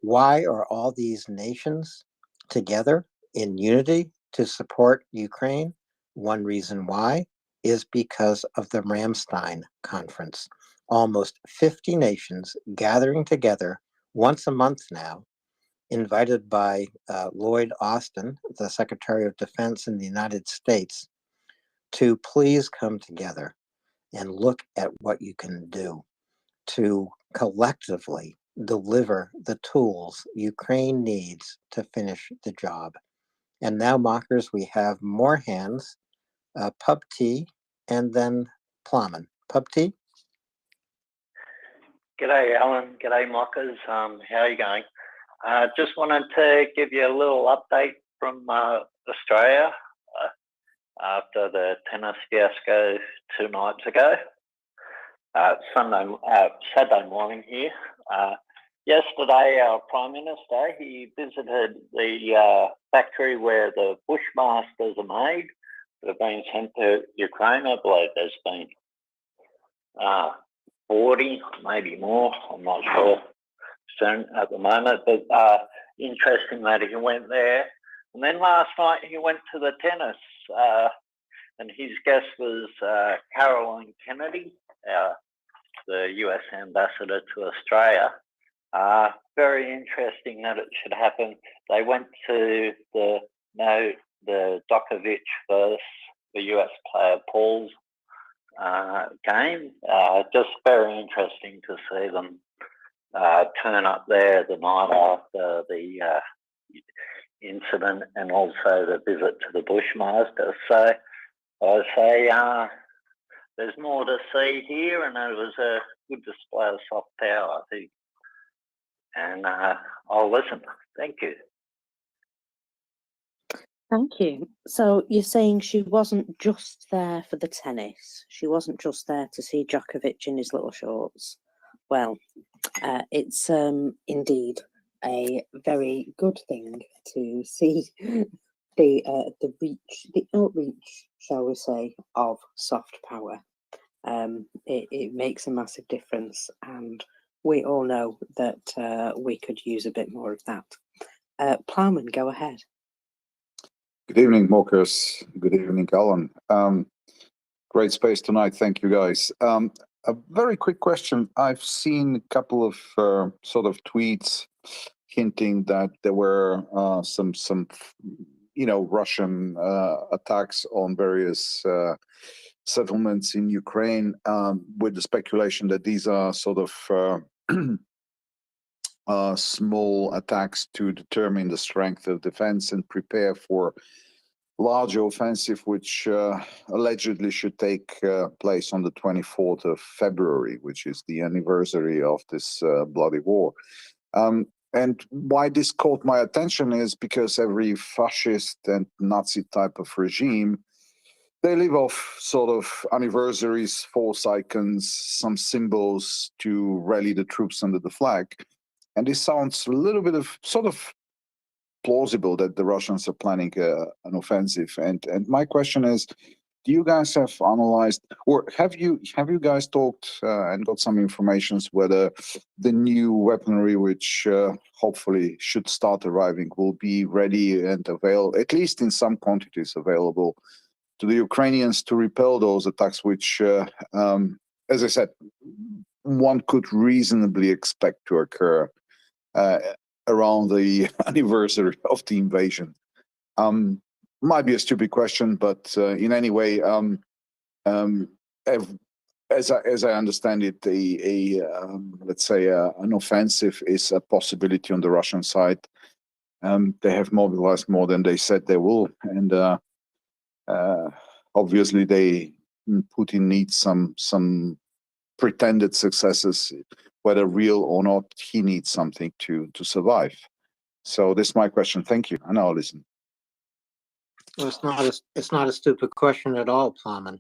Why are all these nations together in unity to support Ukraine? One reason why is because of the Ramstein Conference. Almost 50 nations gathering together once a month now, invited by Lloyd Austin, the Secretary of Defense in the United States, to please come together and look at what you can do to collectively deliver the tools Ukraine needs to finish the job. And now, Mockers, we have more hands, Pub T, and then Plowman. Pub T? G'day, Alan. G'day, Mockers. How are you going? Just wanted to give you a little update from Australia after the tennis fiasco 2 nights ago. Saturday morning here. Yesterday, our Prime Minister, he visited the factory where the Bushmasters are made that have been sent to Ukraine. I believe there's been 40, maybe more. I'm not sure soon at the moment, but interesting that he went there. And then last night he went to the tennis, and his guest was Caroline Kennedy, the US ambassador to Australia. Very interesting that it should happen. They went to the Djokovic versus the US player Paul's game. Just very interesting to see them turn up there the night after the incident, and also the visit to the Bushmaster. So I say there's more to see here, and it was a good display of soft power, I think. And I'll listen. Thank you. Thank you. So you're saying she wasn't just there for the tennis? She wasn't just there to see Djokovic in his little shorts? Well, it's indeed a very good thing to see the outreach, shall we say, of soft power. It makes a massive difference, and we all know that we could use a bit more of that. Plowman, go ahead. Good evening, Marcus. Good evening, Alan. Great space tonight. Thank you, guys. A very quick question. I've seen a couple of sort of tweets hinting that there were some Russian attacks on various settlements in Ukraine, with the speculation that these are sort of small attacks to determine the strength of defense and prepare for larger offensive, which allegedly should take place on the 24th of February, which is the anniversary of this bloody war. And why this caught my attention is because every fascist and Nazi type of regime, they live off sort of anniversaries, false icons, some symbols to rally the troops under the flag. And this sounds a little bit of sort of plausible that the Russians are planning an offensive. And my question is, do you guys have analyzed, or have you guys talked and got some information whether the new weaponry, which hopefully should start arriving, will be ready and available, at least in some quantities available to the Ukrainians to repel those attacks, which, as I said, one could reasonably expect to occur around the anniversary of the invasion? Might be a stupid question, but in any way, as I understand it, let's say an offensive is a possibility on the Russian side. They have mobilized more than they said they will, and obviously Putin needs some pretended successes, whether real or not. He needs something to survive. So this is my question. Thank you, and I'll listen. Well, it's not a stupid question at all, Plowman.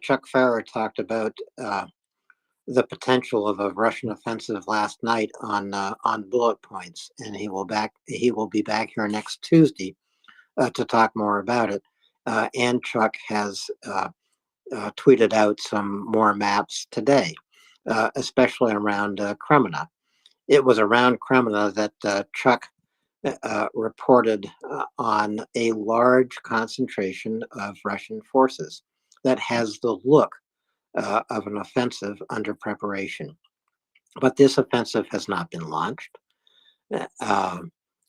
Chuck Farrer talked about the potential of a Russian offensive last night on bullet points, and he will be back here next Tuesday to talk more about it. And Chuck has tweeted out some more maps today, especially around Kremina. It was around Kremina that Chuck reported on a large concentration of Russian forces that has the look of an offensive under preparation. But this offensive has not been launched.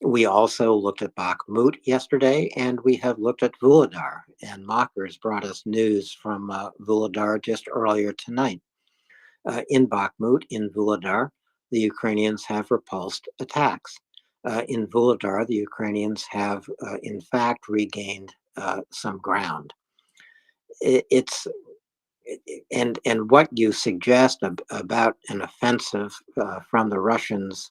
We also looked at Bakhmut yesterday, and we have looked at Vuhledar, and Mockers brought us news from Vuhledar just earlier tonight. In Bakhmut, in Vuhledar, the Ukrainians have repulsed attacks. In Vuhledar, the Ukrainians have, in fact, regained some ground. And what you suggest about an offensive from the Russians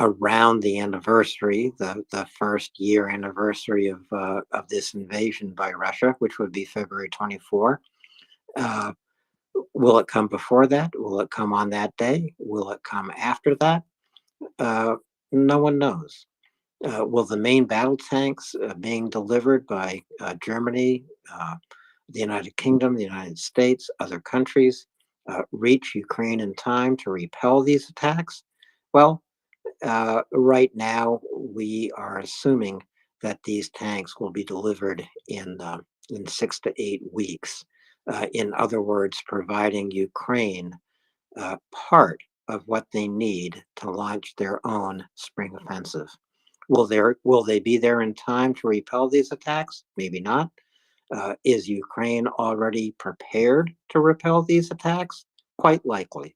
around the anniversary, the first year anniversary of this invasion by Russia, which would be February 24. Will it come before that? Will it come on that day? Will it come after that? No one knows. Will the main battle tanks being delivered by Germany, the United Kingdom, the United States, other countries reach Ukraine in time to repel these attacks? Well, right now we are assuming that these tanks will be delivered in 6 to 8 weeks. In other words, providing Ukraine part of what they need to launch their own spring offensive. Will they be there in time to repel these attacks? Maybe not. Is Ukraine already prepared to repel these attacks? Quite likely.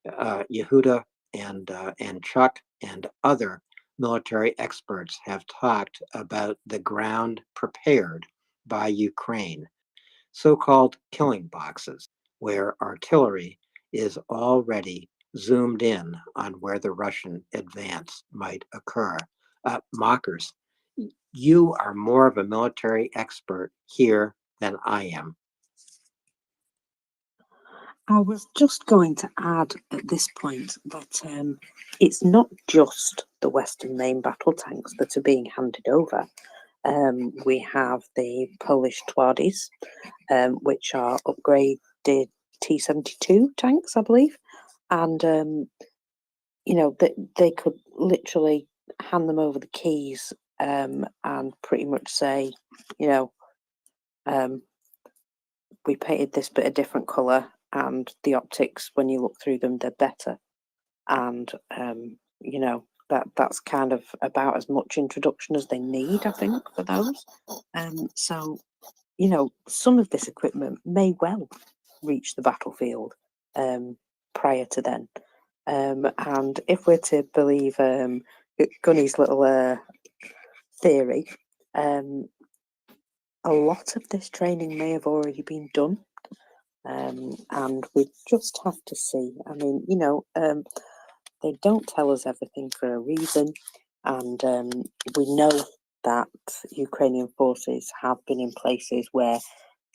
Yehuda and Chuck and other military experts have talked about the ground prepared by Ukraine, so-called killing boxes, where artillery is already zoomed in on where the Russian advance might occur. Mockers, you are more of a military expert here than I am. I was just going to add at this point that it's not just the Western main battle tanks that are being handed over. We have the Polish Twardies, which are upgraded T-72 tanks, I believe. And, they could literally hand them over the keys and pretty much say, we painted this bit a different colour, and the optics, when you look through them, they're better. And you know, that's kind of about as much introduction as they need, I think, for those. So, you know, some of this equipment may well reach the battlefield prior to then. And if we're to believe Gunny's little theory, a lot of this training may have already been done. And we just have to see. I mean, you know, they don't tell us everything for a reason. And we know that Ukrainian forces have been in places where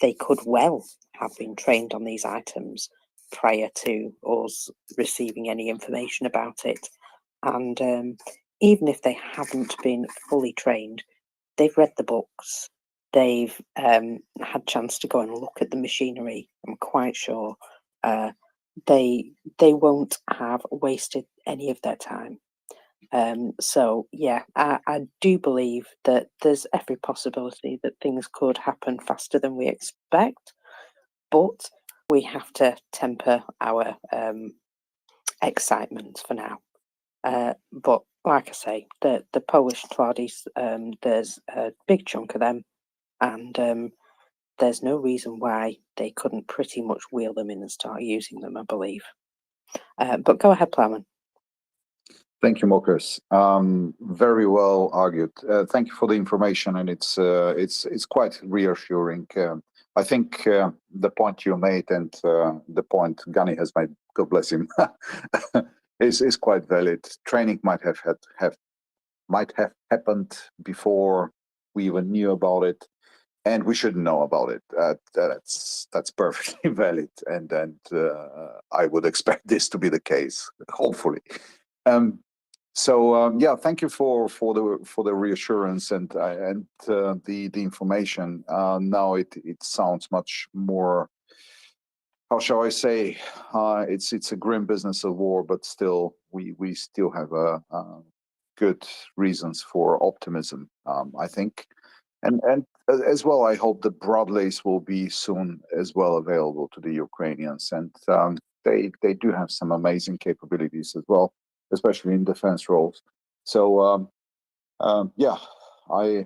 they could well have been trained on these items prior to us receiving any information about it. And even if they haven't been fully trained, they've read the books, they've had chance to go and look at the machinery. I'm quite sure they won't have wasted any of their time. So yeah, I do believe that there's every possibility that things could happen faster than we expect, but we have to temper our excitement for now. But like I say, the Polish Twardies, there's a big chunk of them, and there's no reason why they couldn't pretty much wheel them in and start using them, I believe. But go ahead, Plowman. Thank you, Marcus. Very well argued. Thank you for the information, and it's quite reassuring. I think the point you made and the point Gunny has made, God bless him, is quite valid. Training might have happened before we even knew about it, and we should know about it. That's perfectly valid, and I would expect this to be the case, hopefully. So yeah, thank you for the reassurance and the information. Now it sounds much more. How shall I say? It's a grim business of war, but still we still have good reasons for optimism. I think, and as well, I hope that Broadleys will be soon as well available to the Ukrainians, and they do have some amazing capabilities as well, especially in defense roles. So yeah, I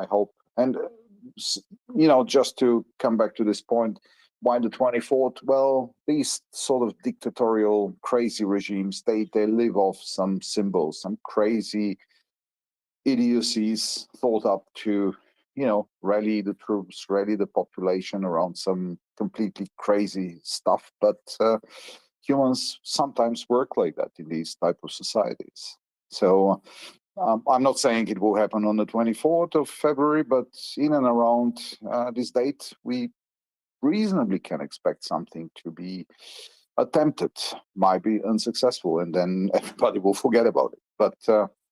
hope, and you know, just to come back to this point, why the 24th? Well, these sort of dictatorial, crazy regimes, they live off some symbols, some crazy idiocies thought up to, you know, rally the troops, rally the population around some completely crazy stuff. But humans sometimes work like that in these type of societies. So I'm not saying it will happen on the 24th of February, but in and around this date, we reasonably can expect something to be attempted, might be unsuccessful, and then everybody will forget about it. But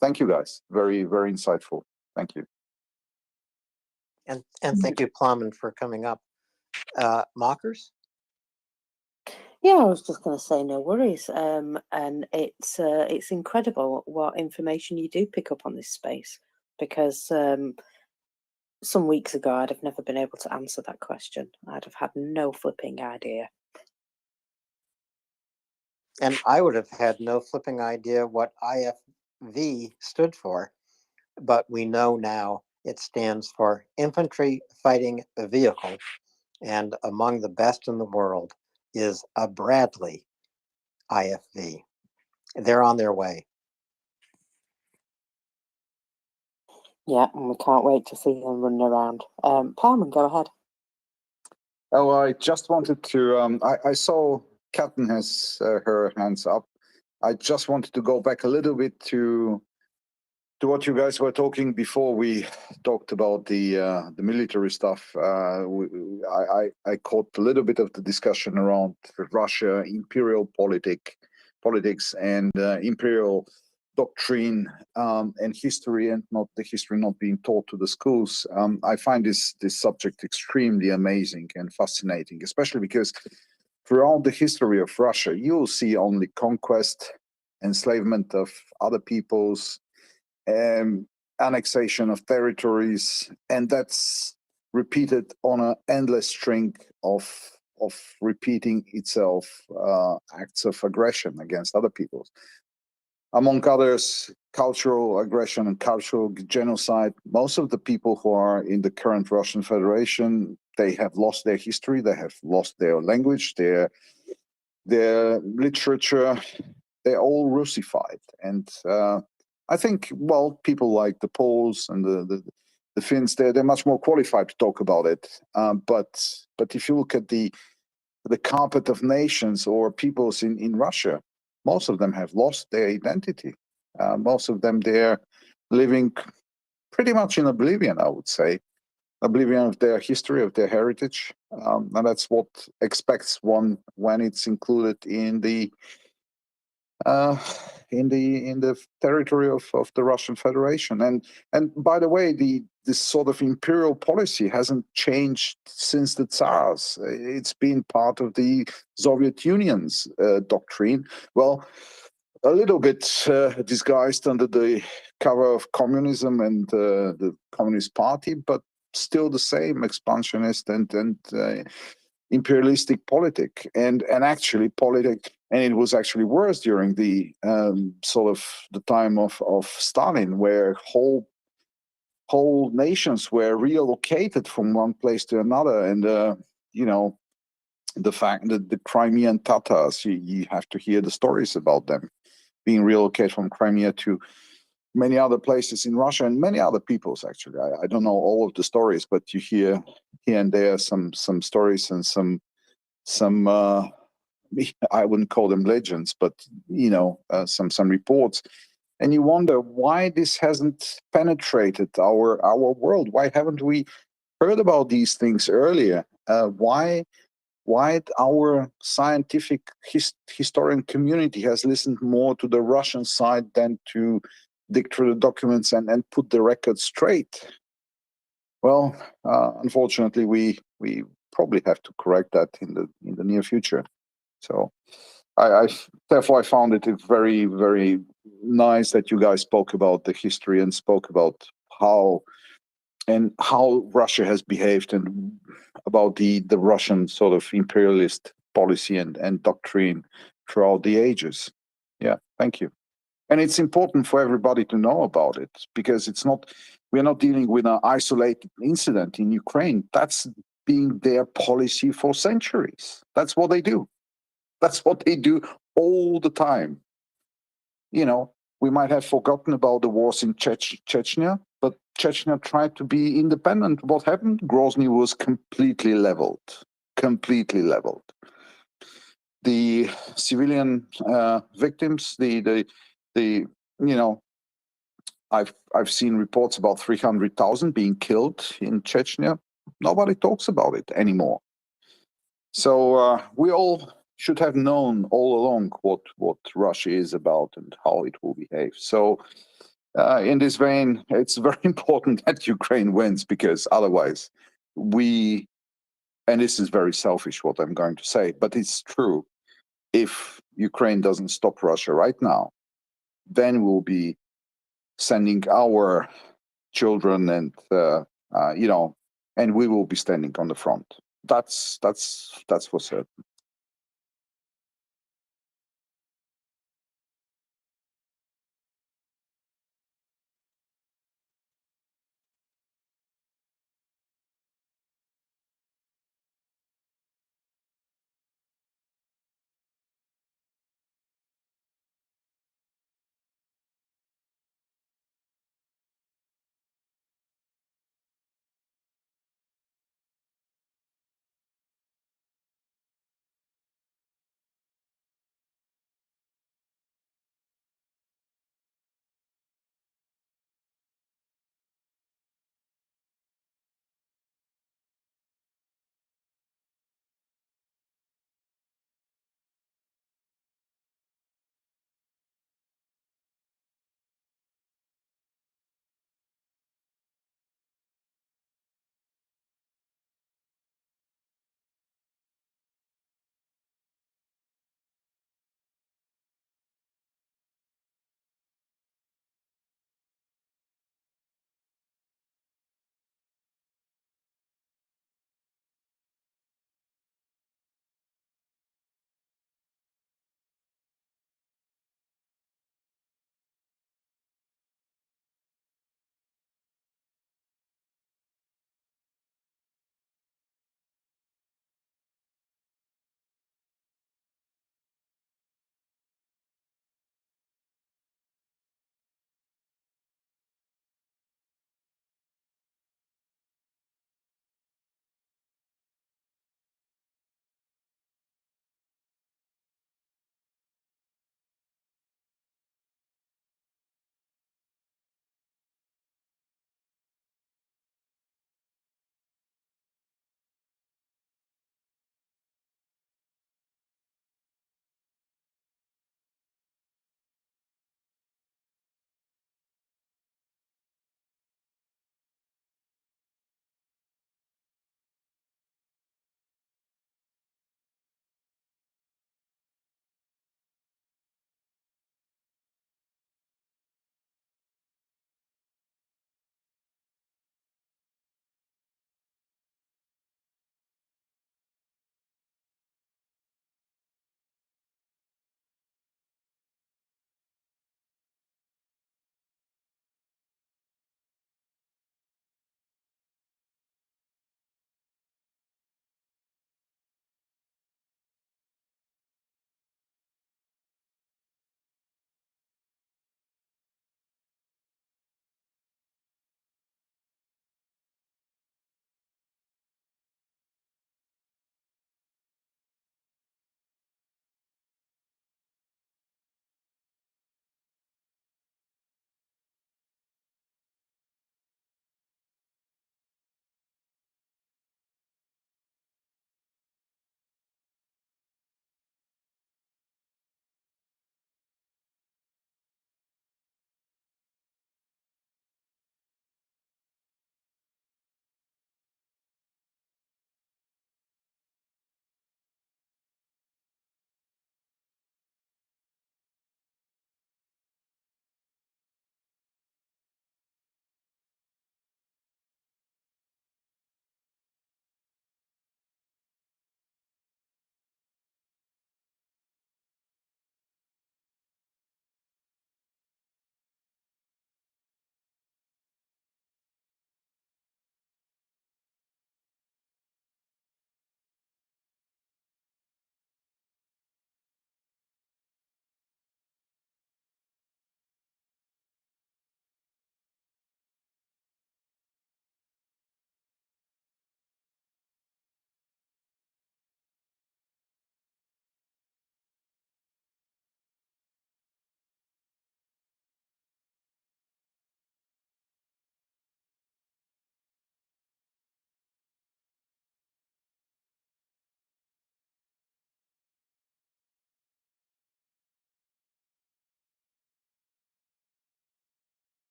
thank you, guys. Very, very insightful. Thank you. And thank you, Plowman, for coming up. Mockers? Yeah, I was just going to say no worries. And it's incredible what information you do pick up on this space, because some weeks ago I'd have never been able to answer that question. I'd have had no flipping idea. And I would have had no flipping idea what IFV stood for, but we know now it stands for Infantry Fighting Vehicle, and among the best in the world is a Bradley IFV. They're on their way. Yeah, and we can't wait to see them running around. Plowman, go ahead. Oh, I just wanted to. I saw Katten has her hands up. I just wanted to go back a little bit to what you guys were talking before we talked about the military stuff. I caught a little bit of the discussion around Russia, imperial politics, and imperial doctrine and history, and not the history not being taught to the schools. I find this subject extremely amazing and fascinating, especially because throughout the history of Russia, you'll see only conquest, enslavement of other peoples, annexation of territories, and that's repeated on an endless string of repeating itself acts of aggression against other peoples. Among others, cultural aggression and cultural genocide. Most of the people who are in the current Russian Federation, they have lost their history, they have lost their language, their literature. They're all Russified. And I think, well, people like the Poles and the Finns, they're much more qualified to talk about it. But if you look at the carpet of nations or peoples in Russia, most of them have lost their identity. Most of them, they're living pretty much in oblivion, I would say. Oblivion of their history, of their heritage. And that's what expects one when it's included in the territory of the Russian Federation. And by the way, this sort of imperial policy hasn't changed since the Tsars. It's been part of the Soviet Union's doctrine. Well, a little bit disguised under the cover of communism and the Communist Party, but still the same expansionist and imperialistic politic, and actually politic. And it was actually worse during the sort of the time of Stalin, where whole nations were relocated from one place to another. And the fact that the Crimean Tatars, you have to hear the stories about them being relocated from Crimea to many other places in Russia, and many other peoples, actually. I don't know all of the stories, but you hear here and there some stories and some I wouldn't call them legends, but some reports. And you wonder why this hasn't penetrated our world. Why haven't we heard about these things earlier? Why our scientific historian community has listened more to the Russian side than to dig through the documents and put the record straight? Well, unfortunately, we probably have to correct that in the near future. So therefore I found it very, very nice that you guys spoke about the history and spoke about how Russia has behaved and about the Russian sort of imperialist policy and doctrine throughout the ages. Yeah, thank you. And it's important for everybody to know about it, because we're not dealing with an isolated incident in Ukraine. That's been their policy for centuries. That's what they do. That's what they do all the time. We might have forgotten about the wars in Chechnya, but Chechnya tried to be independent. What happened? Grozny was completely leveled. Completely leveled. The civilian victims, I've seen reports about 300,000 being killed in Chechnya. Nobody talks about it anymore. So we all should have known all along what Russia is about and how it will behave. So in this vein, it's very important that Ukraine wins, because otherwise and this is very selfish what I'm going to say, but it's true. If Ukraine doesn't stop Russia right now, then we'll be sending our children and and we will be standing on the front. That's for certain.